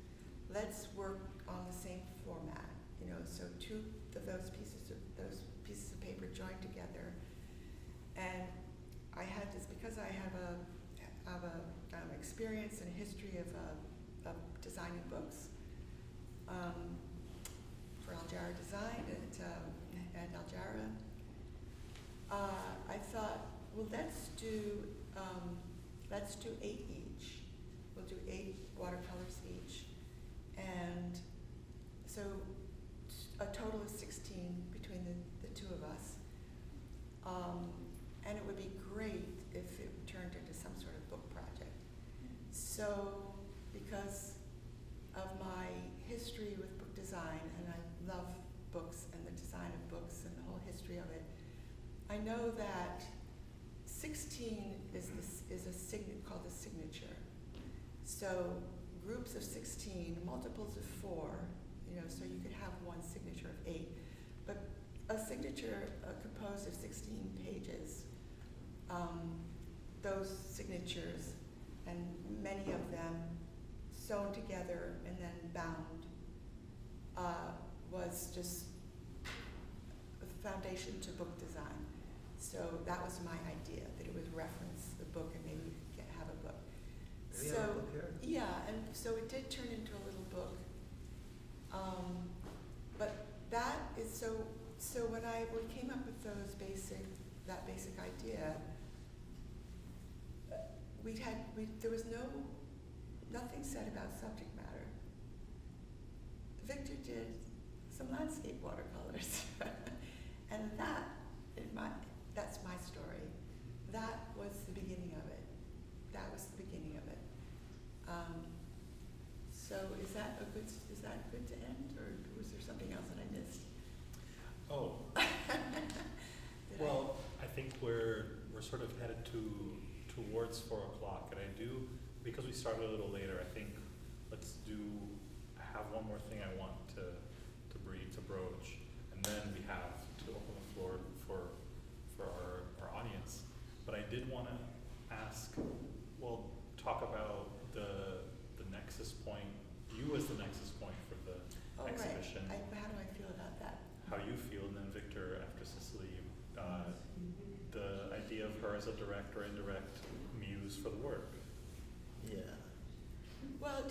Let's work on the same format, so 2 of those pieces of paper joined together. And I had this because I have a experience and history of designing books for Aljara Design at Aljara. I thought, well, let's do 8 each. We'll do 8 watercolors each, and so a total of 16 between the 2 of us. And it would be great if it turned into some sort of book project. So, because of my history with book design, and I love books and the design of books and the whole history of it, I know that 16 is called a signature. So groups of 16, multiples of 4, so you could have one signature of 8. But a signature composed of 16 pages, those signatures, and many of them sewn together and then bound, was just the foundation to book design. So that was my idea, that it would reference the book and maybe we could have a book. Do we have a book here? Yeah, and so it did turn into a little book. But that is so when we came up with that basic idea, there was nothing said about subject matter. Victor did some landscape watercolors, and that's my story. That was the beginning of it. So is that good to end, or was there something else that I missed? Oh, well, I think we're sort of headed towards 4 o'clock, and I do, because we started a little later, I think let's have one more thing I want to broach, and then we have to open the floor for our audience. But I did want to ask, talk about the nexus point, you as the nexus point for the exhibition. Right. How do I feel about that? How you feel, and then Victor after Cicely, the idea of her as a direct or indirect muse for the work. Yeah. Well,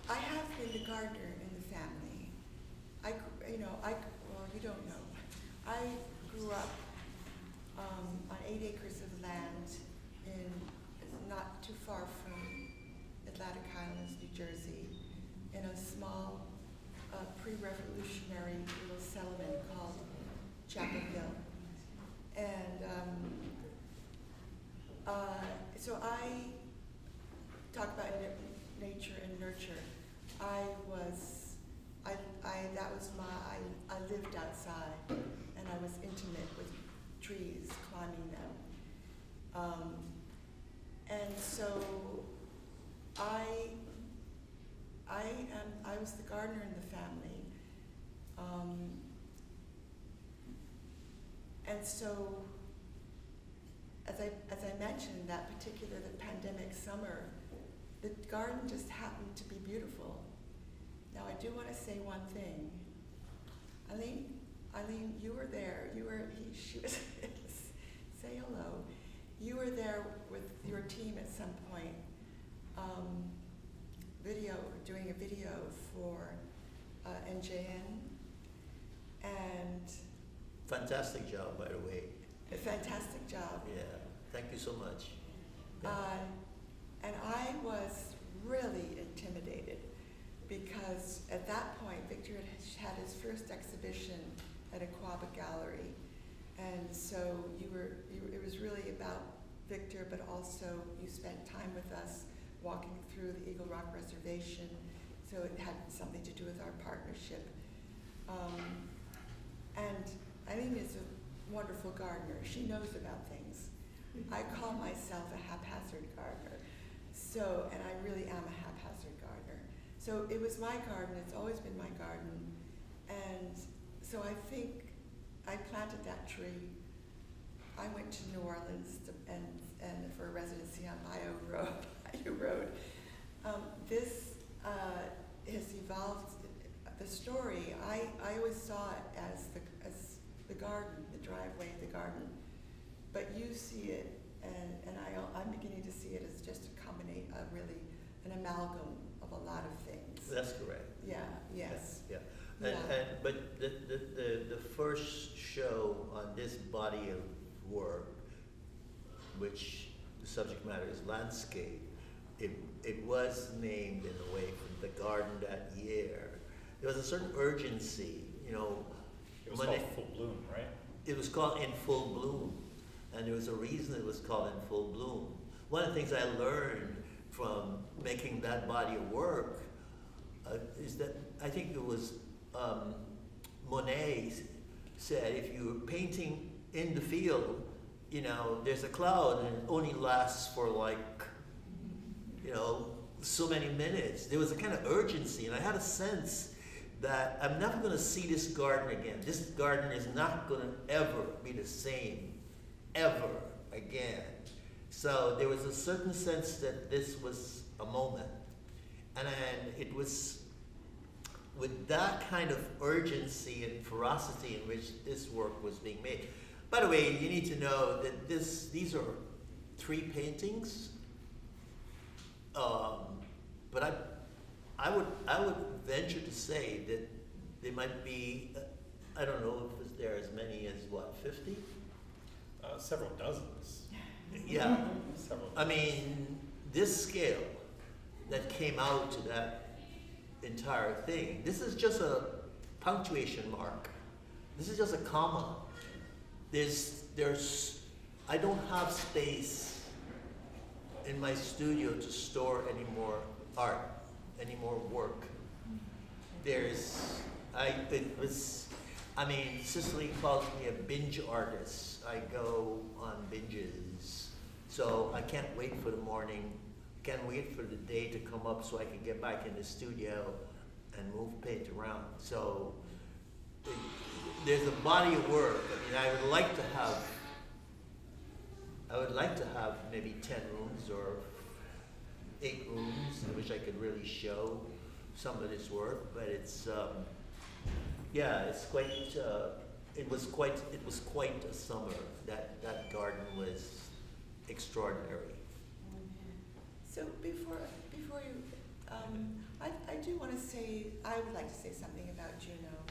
I have been the gardener in the family. You don't know. I grew up on 8 acres of land not too far from Atlantic Highlands, New Jersey, in a small pre-revolutionary little settlement called Chapel Hill. And so I talk about nature and nurture. I lived outside, and I was intimate with trees, climbing them. And so I was the gardener in the family. And so as I mentioned, that particular, the pandemic summer, the garden just happened to be beautiful. Now, I do want to say one thing. Eileen, you were there. She was, say hello. You were there with your team at some point, doing a video for NJN, and Fantastic job, by the way. a fantastic job. Yeah, thank you so much. Yeah. And I was really intimidated because at that point, Victor had his first exhibition at Aquaba Gallery. And so it was really about Victor, but also you spent time with us walking through the Eagle Rock Reservation. So it had something to do with our partnership. And Eileen is a wonderful gardener. She knows about things. I call myself a haphazard gardener. So, and I really am a haphazard gardener. So it was my garden, it's always been my garden. And so I think I planted that tree. I went to New Orleans and for a residency on Bayou Road. This has evolved. The story, I always saw it as the garden, the driveway, the garden. But you see it, and I'm beginning to see it as just a combination, really an amalgam of a lot of things. That's correct. Yeah, yes. Yeah. Yeah. But the first show on this body of work, which the subject matter is landscape, it was named in a way from the garden that year. There was a certain urgency, you know. It was called Full Bloom, right? It was called In Full Bloom, and there was a reason it was called In Full Bloom. One of the things I learned from making that body of work is that I think it was Monet said, if you're painting in the field, you know, there's a cloud and it only lasts for like, you know, so many minutes. There was a kind of urgency, and I had a sense that I'm never going to see this garden again. This garden is not going to ever be the same, ever again. So there was a certain sense that this was a moment. And it was with that kind of urgency and ferocity in which this work was being made. By the way, you need to know that these are 3 paintings. But I would venture to say that there might be, I don't know if there are as many as what, 50? Several dozens. Yeah. Several. I mean, this scale that came out to that entire thing, this is just a punctuation mark. This is just a comma. I don't have space in my studio to store any more art, any more work. Cicely calls me a binge artist. I go on binges. So I can't wait for the morning, can't wait for the day to come up so I can get back in the studio and move paint around. So there's a body of work. I mean, I would like to have maybe 10 rooms or 8 rooms in which I could really show some of this work, but it's quite. It was quite a summer. That garden was extraordinary. So before you, I do want to say, I would like to say something about Juno,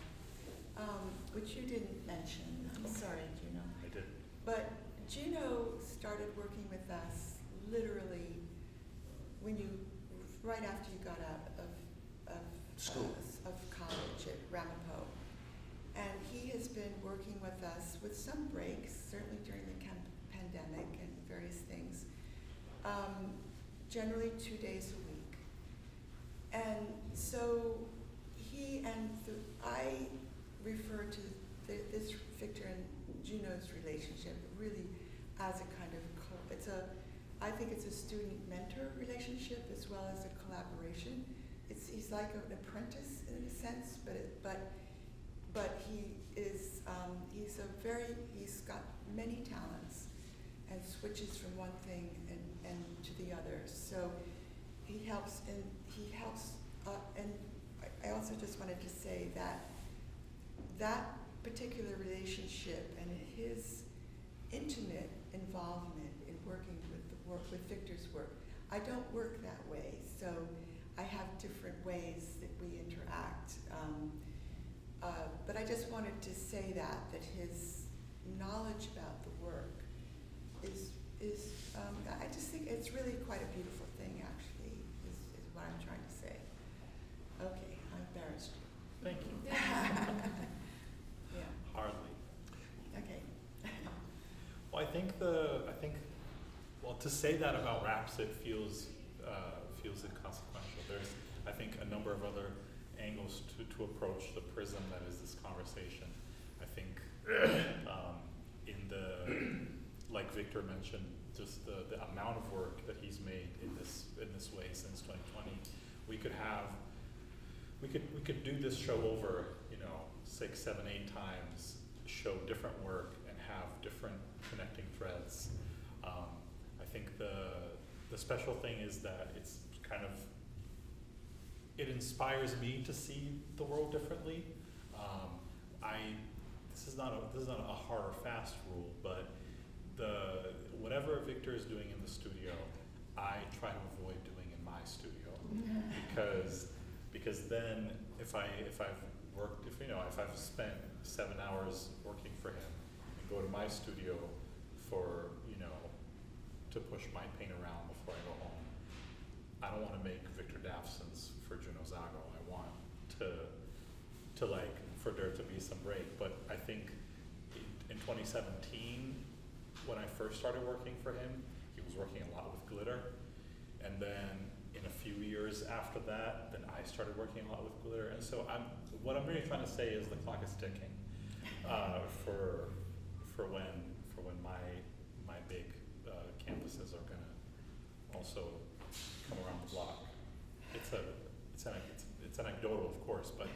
which you didn't mention. I'm sorry, Juno. I did. But Juno started working with us literally right after you got out of School. Of college at Ramapo. And he has been working with us with some breaks, certainly during the pandemic and various things, generally 2 days a week. And so I refer to this Victor and Juno's relationship really as a kind of, I think it's a student-mentor relationship as well as a collaboration. He's like an apprentice in a sense, but he is, he's got many talents and switches from one thing and to the other. So he helps, and I also just wanted to say that that particular relationship and his intimate involvement in working with Victor's work, I don't work that way, so I have different ways that we interact. But I just wanted to say that his knowledge about the work is I just think it's really quite a beautiful thing, actually, is what I'm trying to say. Okay, I embarrassed you. Thank you. Yeah, Hardly. okay. Well, I think to say that about raps, it feels inconsequential. There's, I think, a number of other angles to approach the prism that is this conversation. I think like Victor mentioned, just the amount of work that he's made in this way since 2020, we could do this show over, 6, 7, 8 times, show different work and have different connecting threads. I think the special thing is that it's kind of, it inspires me to see the world differently. This is not a hard or fast rule, but whatever Victor is doing in the studio, I try to avoid doing in my studio, because then if I've spent 7 hours working for him and go to my studio for to push my paint around before I go home, I don't want to make Victor Davson's for Juno Zago. I want for there to be some break. But I think in 2017, when I first started working for him, he was working a lot with glitter. And then in a few years after that, then I started working a lot with glitter. And so what I'm really trying to say is the clock is ticking for when my big campuses are gonna also come around the block. It's anecdotal, of course, but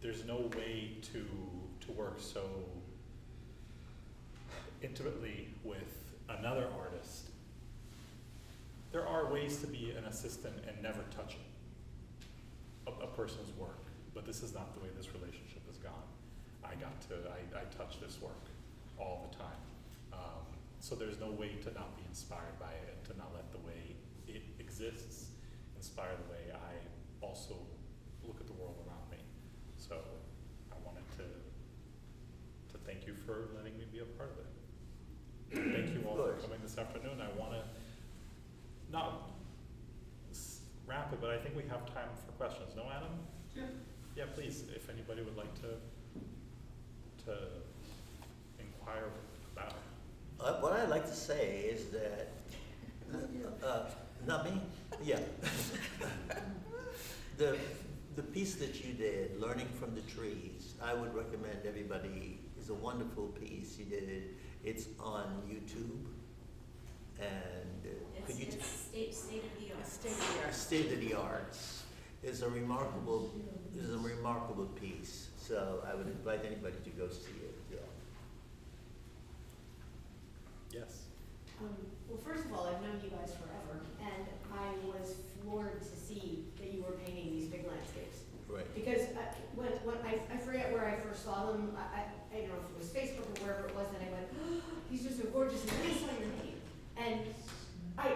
there's no way to work so intimately with another artist. There are ways to be an assistant and never touch a person's work, but this is not the way this relationship has gone. I touch this work all the time. So there's no way to not be inspired by it, to not let the way it exists inspire the way I also look at the world around me. So I wanted to thank you for letting me be a part of it. Thank you all for coming this afternoon. I want to not wrap it, but I think we have time for questions. No, Adam? Yeah. Yeah, please, if anybody would like to inquire about it. What I'd like to say is that, not me? Yeah. The piece that you did, Learning from the Trees, I would recommend everybody, is a wonderful piece. You did it. It's on YouTube. And could you It's state of the art. State of the Arts is a remarkable piece. So I would invite anybody to go see it. Yeah. Yes. Well, first of all, I've known you guys forever, and I was floored to see that you were painting these big landscapes. Right. Because when I forget where I first saw them, I don't know if it was Facebook or wherever it was, and I went, oh, these are so gorgeous, and then I saw your name. And I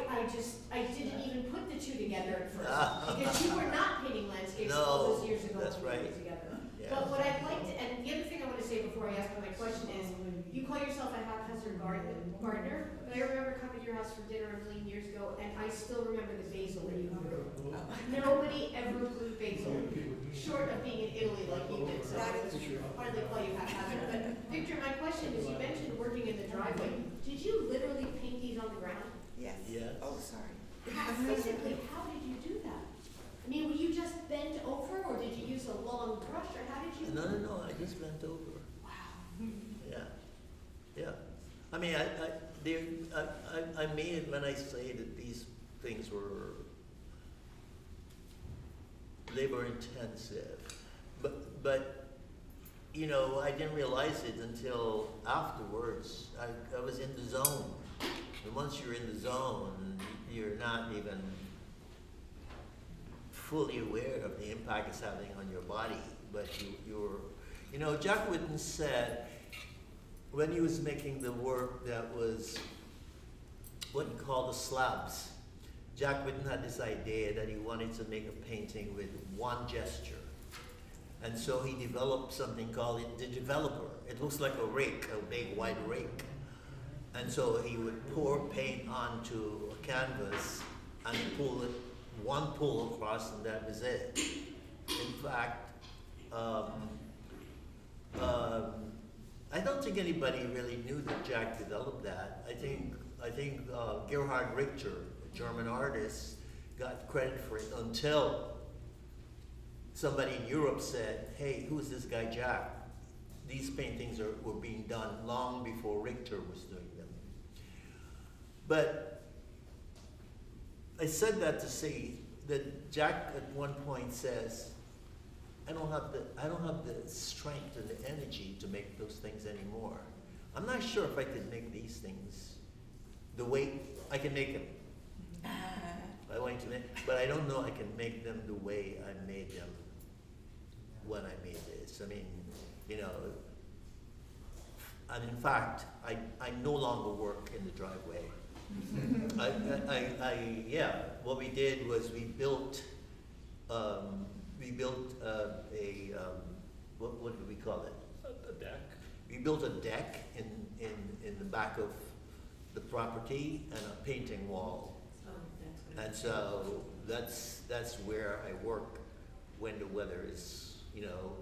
didn't even put the two together at first, because you were not painting landscapes all those years ago that's when we right. put it together. Yeah. But what I'd like to, and the other thing I want to say before I ask my question is, you call yourself a haphazard gardener, but I remember coming to your house for dinner a million years ago, and I still remember the basil that you grew. Nobody ever grew basil, short of being in Italy like you did, so I would hardly call you haphazard. But Victor, my question is, you mentioned working in the driveway. Did you literally paint these on the ground? Yes. Yes. Oh, sorry. Physically, how did you do that? I mean, were you just bent over, or did you use a long brush, or how did you? No, I just bent over. Wow. Yeah. I mean, I mean it when I say that these things were labor intensive, but you know, I didn't realize it until afterwards. I was in the zone. And once you're in the zone, you're not even fully aware of the impact it's having on your body. But you're, you know, Jack Whitten said, when he was making the work that was what he called the slabs, Jack Whitten had this idea that he wanted to make a painting with one gesture. And so he developed something called the developer. It looks like a rake, a big wide rake. And so he would pour paint onto a canvas and pull it, one pull across, and that was it. In fact, I don't think anybody really knew that Jack developed that. I think Gerhard Richter, a German artist, got credit for it until somebody in Europe said, hey, who's this guy Jack? These paintings were being done long before Richter was doing them. But I said that to say that Jack at one point says, I don't have the strength and the energy to make those things anymore. I'm not sure if I could make these things the way I can make them. I want to make, but I don't know I can make them the way I made them when I made this. I mean, you know, and in fact, I no longer work in the driveway. Yeah, what we did was we built what do we call it? A deck. We built a deck in the back of the property and a painting wall. Oh, that's what And so that's where I work when the weather is, you know,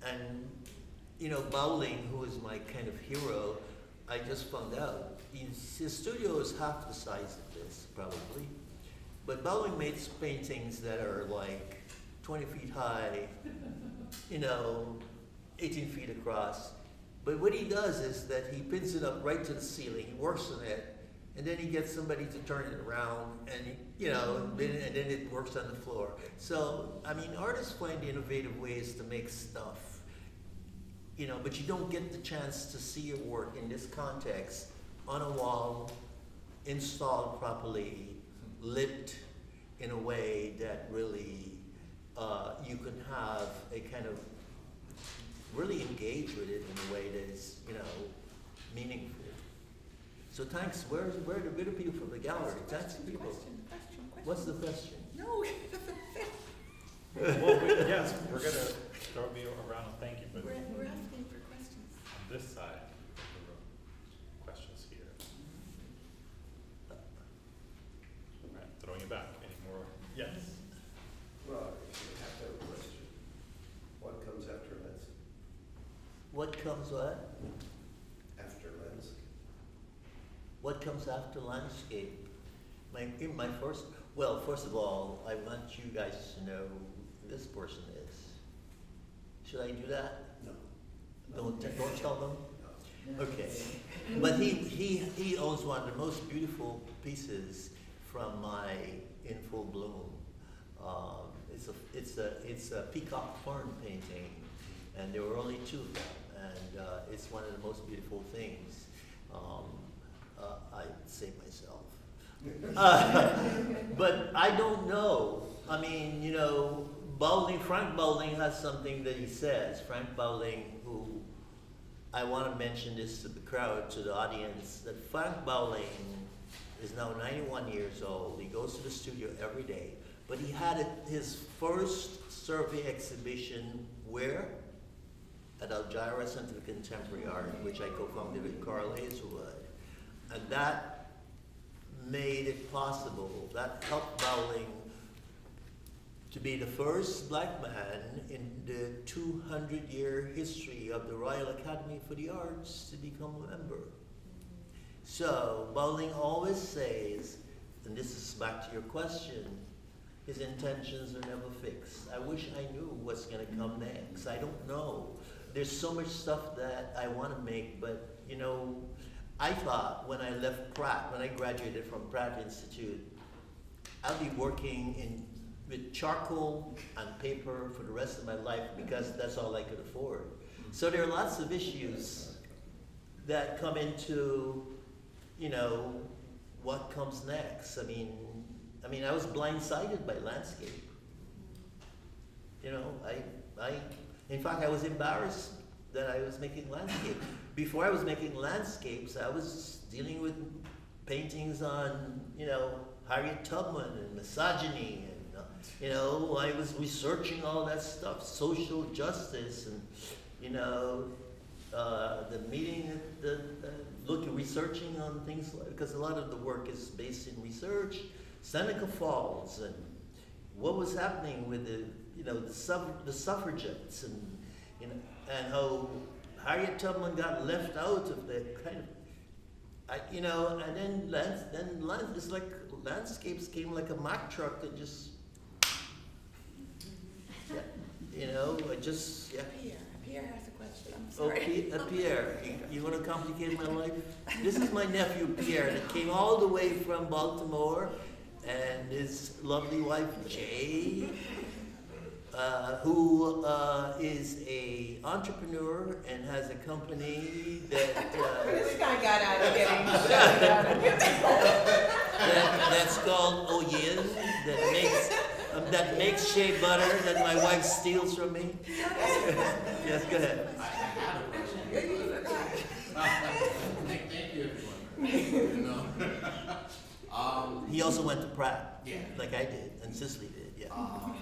and you know, Bowling, who is my kind of hero, I just found out his studio is half the size of this probably, but Bowling makes paintings that are like 20 feet high, you know, 18 feet across. But what he does is that he pins it up right to the ceiling, he works on it, and then he gets somebody to turn it around, and you know, and then it works on the floor. So, I mean, artists find innovative ways to make stuff, you know, but you don't get the chance to see your work in this context, on a wall, installed properly, lit in a way that really you can have a kind of really engage with it in a way that is, you know, meaningful. So thanks. Where do people from the gallery? Thanks, people. Question. What's the question? No. Well, yes, we're gonna throw you around and thank you, but We're asking for questions. on this side of the room, questions here. All right, throwing it back. Any more? Yes. Well, you have to have a question. What comes after landscape? What comes what? After landscape? What comes after landscape? First of all, I want you guys to know who this person is. Should I do that? No. Don't tell them? No. Okay. But he owns one of the most beautiful pieces from my In Full Bloom. It's a peacock fern painting, and there were only two of them, and it's one of the most beautiful things. I'd say myself. But I don't know. I mean, you know, Frank Bowling has something that he says. Frank Bowling, who I want to mention this to the crowd, to the audience, that Frank Bowling is now 91 years old. He goes to the studio every day. But he had his first survey exhibition where? At Algira Center for Contemporary Art, which I co-founded with Carl Hazelwood. And that made it possible. That helped Bowling to be the first black man in the 200-year history of the Royal Academy for the Arts to become a member. So Bowling always says, and this is back to your question, his intentions are never fixed. I wish I knew what's going to come next. I don't know. There's so much stuff that I want to make, but you know, I thought when I left Pratt, when I graduated from Pratt Institute, I'll be working with charcoal and paper for the rest of my life because that's all I could afford. So there are lots of issues that come into, you know, what comes next. I mean, I was blindsided by landscape. You know, in fact, I was embarrassed that I was making landscape. Before I was making landscapes, I was dealing with paintings on, you know, Harriet Tubman and misogyny, and you know, I was researching all that stuff, social justice, and you know, the meeting, researching on things like, because a lot of the work is based in research, Seneca Falls, and what was happening with the, you know, the suffragettes, and you know, and how Harriet Tubman got left out of the kind of, you know, and then it's like landscapes came like a Mack truck that just, yeah, you know, Pierre has a question, I'm Oh, sorry. Pierre, you want to complicate my life? This is my nephew Pierre that came all the way from Baltimore, and his lovely wife Jay, who is a entrepreneur and has a company that This guy got out of getting that's called Oyin, that makes shea butter that my wife steals from me. Yes, go ahead. I had a question. Thank you, everyone. You know? He also went to Pratt, Yeah. like I did, and Cicely did, yeah. All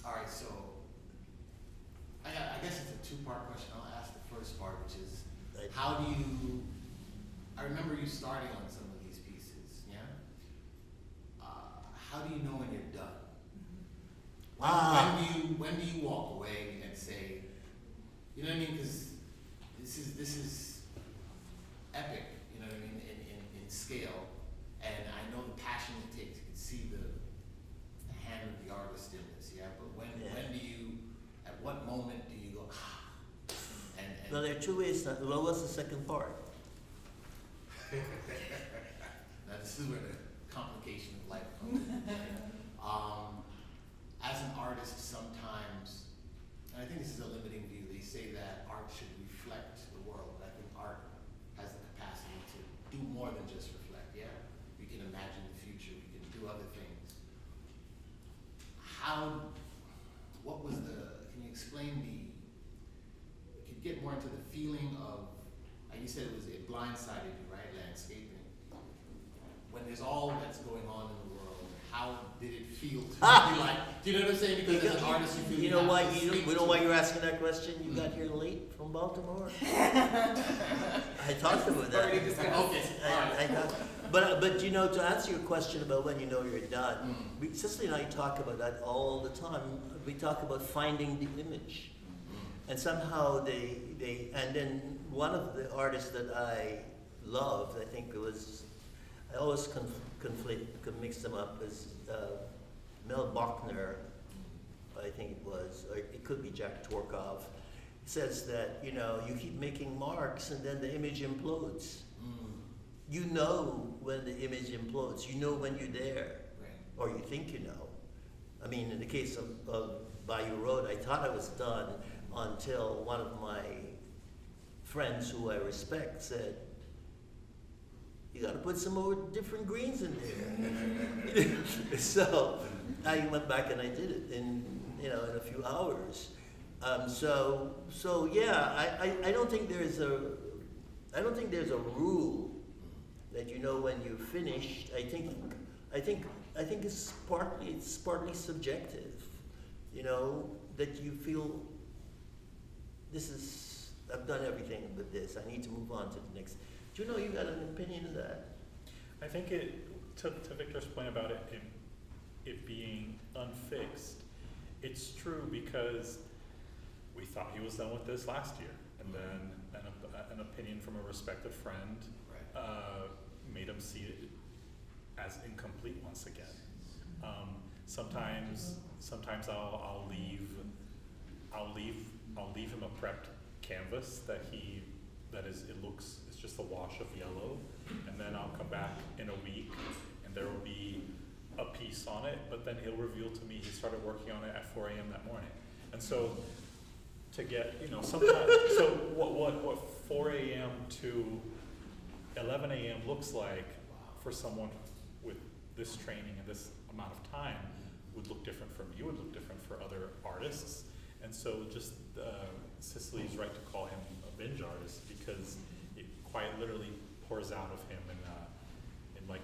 right, so I guess it's a two-part question. I'll ask the first part, which is, Right. how do you? I remember you starting on some of these pieces, yeah. How do you know when you're done? When do you walk away and say, you know what I mean? Because this is epic, you know what I mean, in scale, and I know the passion it takes. You can see the hand of the artist in this, yeah. But when do you? At what moment do you go? And Well, there are two ways. What was the second part? now this is where the complication of life comes in. As an artist, sometimes, and I think this is a limiting view, they say that art should reflect the world. But I think art has the capacity to do more than just reflect, yeah? We can imagine the future, we can do other things. Can you explain can you get more into the feeling of, like you said, it blindsided you, right, landscaping? When there's all that's going on in the world, how did it feel to be like, do you know what I'm saying? Because as an artist, you feel You know why have to speak we know to why it. you're asking that question? You got here late from Baltimore. I talked about that. Okay, all right. But you know, to answer your question about when you know you're done, Cicely and I talk about that all the time. We talk about finding the image, and somehow and then one of the artists that I loved, I think it was, I always mix them up, as Mel Bachner, I think it was, or it could be Jack Tworkov, says that, you know, you keep making marks and then the image implodes. You know when the image implodes. You know when you're there, Right. or you think you know. I mean, in the case of Bayou Road, I thought I was done until one of my friends who I respect said, you got to put some more different greens in there. So I went back and I did it in a few hours. So yeah, I don't think there's a rule that you know when you've finished. I think it's partly subjective. You know, that you feel I've done everything with this. I need to move on to the next. Do you know you got an opinion of that? I think to Victor's point about it being unfixed, it's true because we thought he was done with this last year, and then an opinion from a respected friend made him see it as incomplete once again. Sometimes I'll leave him a prepped canvas it's just a wash of yellow, and then I'll come back in a week and there will be a piece on it, but then he'll reveal to me he started working on it at 4 a.m. that morning. And so to get, sometimes, so what 4 a.m. to 11 a.m. looks like for someone with this training and this amount of time would look different for me, would look different for other artists. And so just Cicely's right to call him a binge artist, because it quite literally pours out of him in like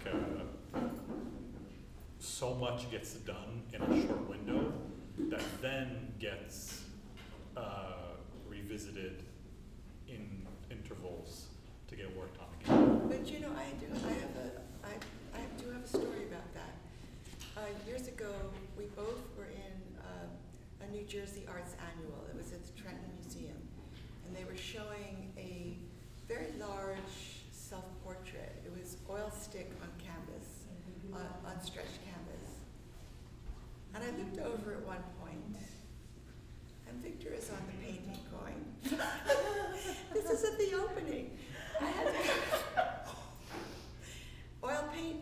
so much gets done in a short window that then gets revisited in intervals to get worked on again. But I do have a story about that. Years ago, we both were in a New Jersey Arts Annual. It was at the Trenton Museum, and they were showing a very large self-portrait. It was oil stick on canvas, on stretched canvas. And I looked over at one point, and Victor is on the painting going, this is at the opening. I had oil paint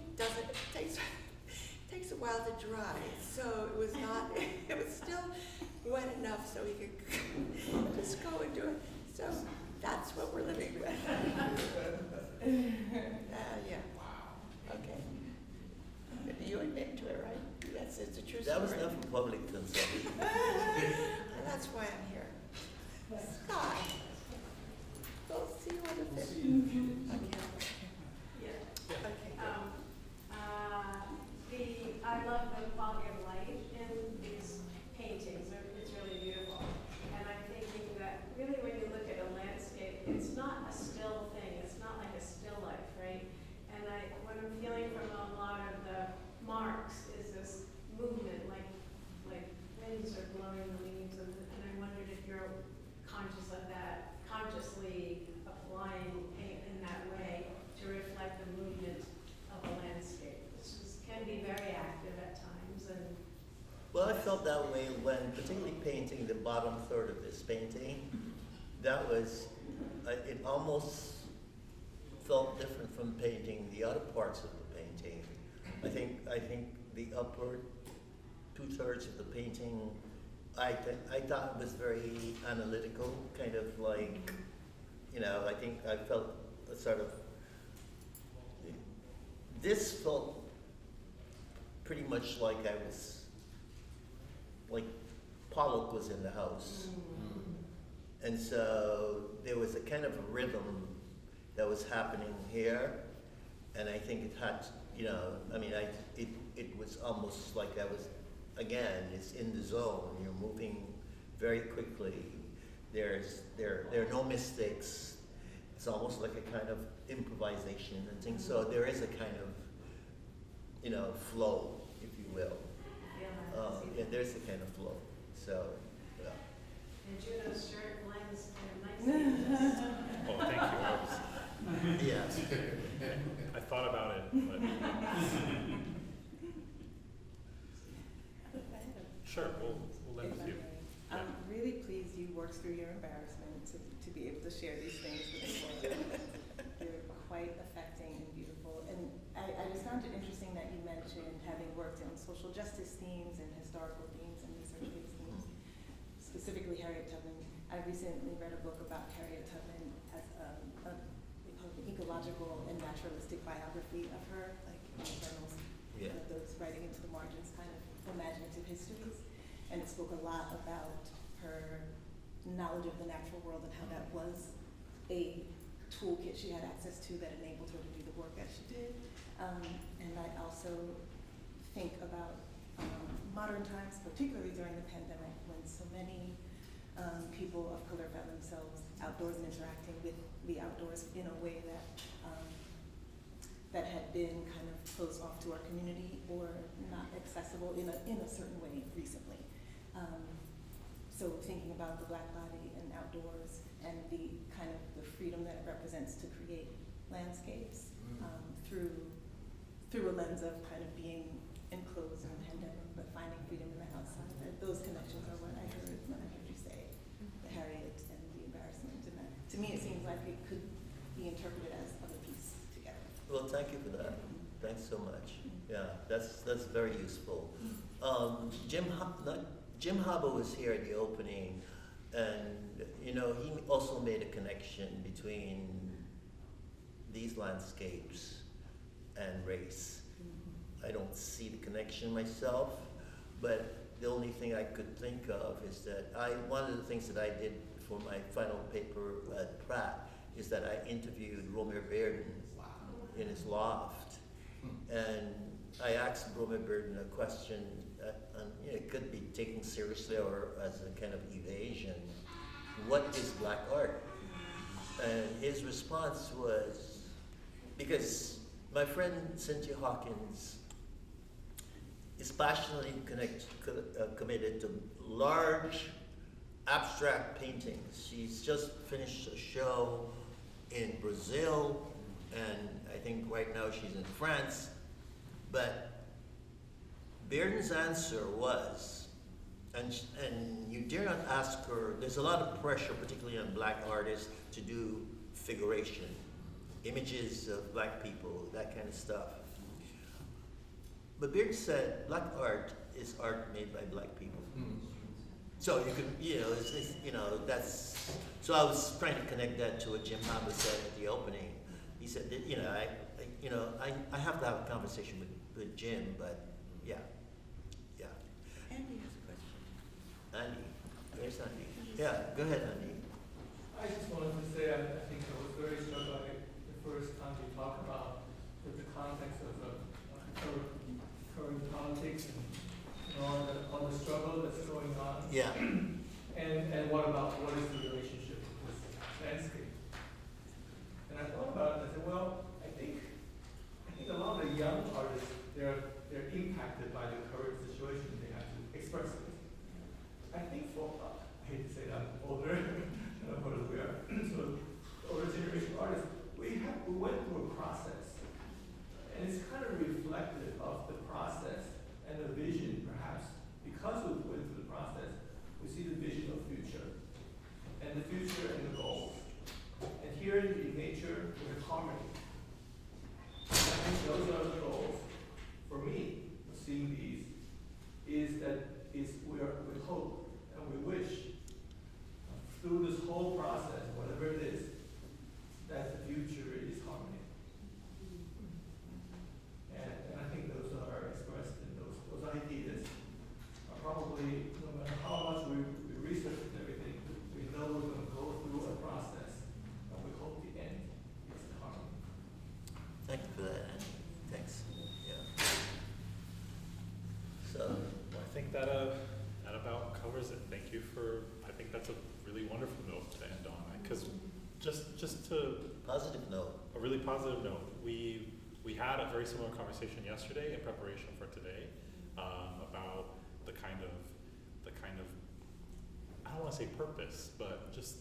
takes a while to dry, so it was still wet enough so he could just go and do it. So that's what we're living with. Yeah. Wow. Okay. You admit to it, right? Yes, it's a true story. That was not for public consumption. And that's why I'm here. Scott, we'll see you on the 5th. Okay. Yeah. Okay. I love the quality of light in these paintings. It's really beautiful. And I'm thinking that really when you look at a landscape, it's not a still thing. It's not like a still life, right? And what I'm feeling from a lot of the marks is this movement, like winds are blowing the leaves, and I wondered if you're conscious of that, consciously applying paint in that way to reflect the movement of a landscape, which can be very active at times. And Well, I felt that way when particularly painting the bottom third of this painting. That was, it almost felt different from painting the other parts of the painting. I think the upper 2/3 of the painting, I thought it was very analytical, kind of like, I think I felt a sort of, this felt pretty much like like Pollock was in the house. And so there was a kind of a rhythm that was happening here, and I think it had, it was almost like I was, again, it's in the zone. You're moving very quickly. There are no mistakes. It's almost like a kind of improvisation and things. So there is a kind of, flow, if you will. Yeah, there's a kind of flow. So, yeah. And Juno's shirt blends kind of nicely. Oh, thank you. Yeah. I thought about it, but sure, we'll end with you. I'm really pleased you worked through your embarrassment to be able to share these things with the world. They're quite affecting and beautiful. And I just found it interesting that you mentioned having worked on social justice themes and historical themes and research-based themes, specifically Harriet Tubman. I recently read a book about Harriet Tubman as we call it an ecological and naturalistic biography of her, like journals, Yeah. those writing into the margins kind of imaginative histories. And it spoke a lot about her knowledge of the natural world and how that was a toolkit she had access to that enabled her to do the work that she did. And I also think about modern times, particularly during the pandemic, when so many people of color found themselves outdoors and interacting with the outdoors in a way that that had been kind of closed off to our community or not accessible in a certain way recently. So thinking about the Black body and outdoors and the kind of the freedom that it represents to create landscapes through a lens of kind of being enclosed in the pandemic, but finding freedom in the outside. Those connections are what I heard when I heard you say the Harriet and the embarrassment. And that, to me, it seems like it could be interpreted as of a piece together. Well, thank you for that. Thanks so much. Yeah, that's very useful. Jim Haba was here at the opening, and he also made a connection between these landscapes and race. I don't see the connection myself, but the only thing I could think of is that one of the things that I did for my final paper at Pratt is that I interviewed Romer Bearden in his loft, and I asked Romer Bearden a question, it could be taken seriously or as a kind of evasion. What is black art? And his response was, because my friend Cynthia Hawkins is passionately committed to large abstract paintings. She's just finished a show in Brazil, and I think right now she's in France. But Bearden's answer was, and you dare not ask her, there's a lot of pressure, particularly on black artists, to do figuration, images of black people, that kind of stuff. But Bearden said, black art is art made by black people. So you could, that's, so I was trying to connect that to what Jim Haba said at the opening. He said that, I have to have a conversation with Jim, but yeah. Andy has a question. Andy, where's Andy? Yeah, go ahead, Andy. I just wanted to say, I think I was very struck by the first time you talked about the context of the current politics and all the struggle that's going on. Yeah. And what is the relationship with this landscape? And I thought about it and I said, well, I think a lot of the young artists, they're impacted by the current situation. They have to express it. I think I hate to say that, I'm older, but we are so older generation artists, we went through a process. And it's kind of reflective of the process and the vision, perhaps. Because we went through the process, we see the vision of future. And the future and the goals. And here in nature, we have harmony. I think those are the goals. For me, seeing these, we hope and we wish through this whole process, whatever it is, that the future is harmony. And I think those are expressed in those ideas are probably, no matter how much we research and everything, we know we're going to go through a process, and we hope the end is harmony. Thank you for that, Andy. Thanks. Yeah. So, Well, I think that about covers it. Thank you for, I think that's a really wonderful note to end on. Because just to positive note. a really positive note, we had a very similar conversation yesterday in preparation for today about the kind of I don't want to say purpose, but just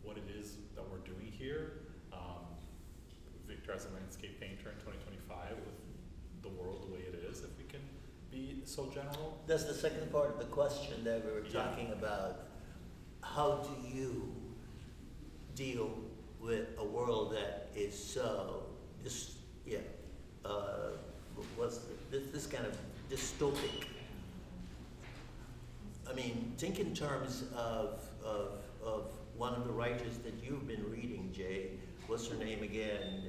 what it is that we're doing here. Victor as a landscape painter in 2025 with the world the way it is, if we can be so general. That's the second part of the question that we were talking about. How do you deal with a world that is so this kind of dystopic? I mean, think in terms of one of the writers that you've been reading, Jay. What's her name again?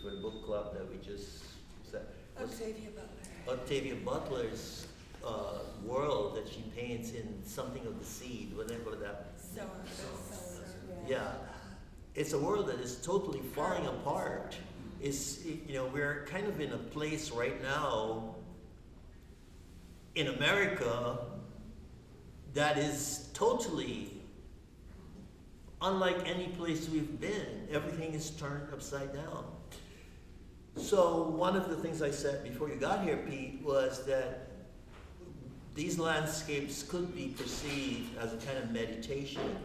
For the book club that we just said. Octavia Butler. Octavia Butler's world that she paints in Something of the Seed, whatever that. Sower. Yeah, it's a world that is totally falling apart. We're kind of in a place right now in America that is totally unlike any place we've been. Everything is turned upside down. So one of the things I said before you got here, Pete, was that these landscapes could be perceived as a kind of meditation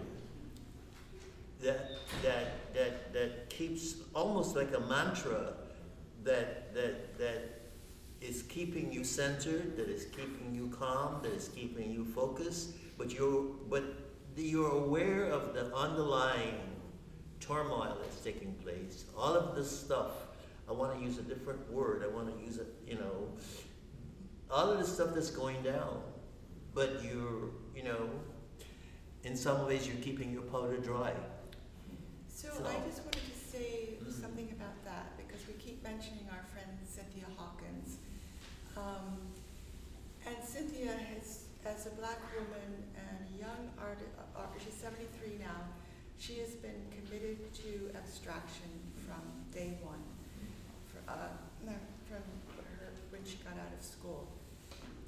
that keeps almost like a mantra that is keeping you centered, that is keeping you calm, that is keeping you focused, but you're aware of the underlying turmoil that's taking place. All of this stuff I want to use a different word. I want to use it, you know, all of the stuff that's going down. But you're, you know, in some ways you're keeping your powder dry. So I just wanted to say something about that, because we keep mentioning our friend Cynthia Hawkins. And Cynthia has, as a black woman and a young artist, she's 73 now, she has been committed to abstraction from day one, from her, when she got out of school.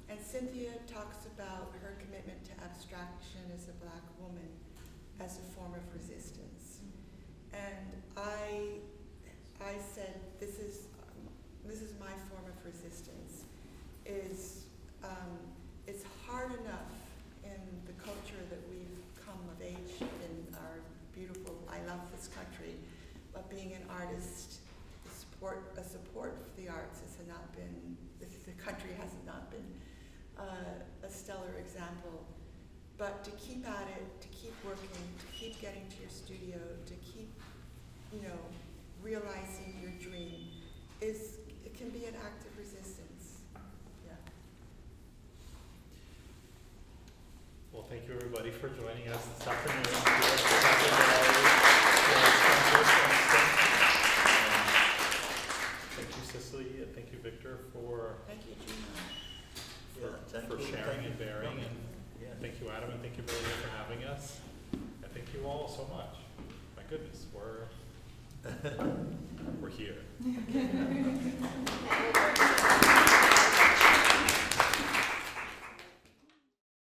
And Cynthia talks about her commitment to abstraction as a black woman as a form of resistance. And I said, this is my form of resistance. It's hard enough in the culture that we've come of age in our beautiful, I love this country, but being an artist, a support for the arts has not been, the country has not been a stellar example. But to keep at it, to keep working, to keep getting to your studio, to keep, you know, realizing your dream, it can be an act of resistance. Yeah. Well, thank you everybody for joining us this afternoon. Thank you, Cicely, and thank you, Victor, for Thank you, Juno. for sharing and bearing, and thank you, Adam, and thank you, Billy, for having us. And thank you all so much. My goodness, we're here.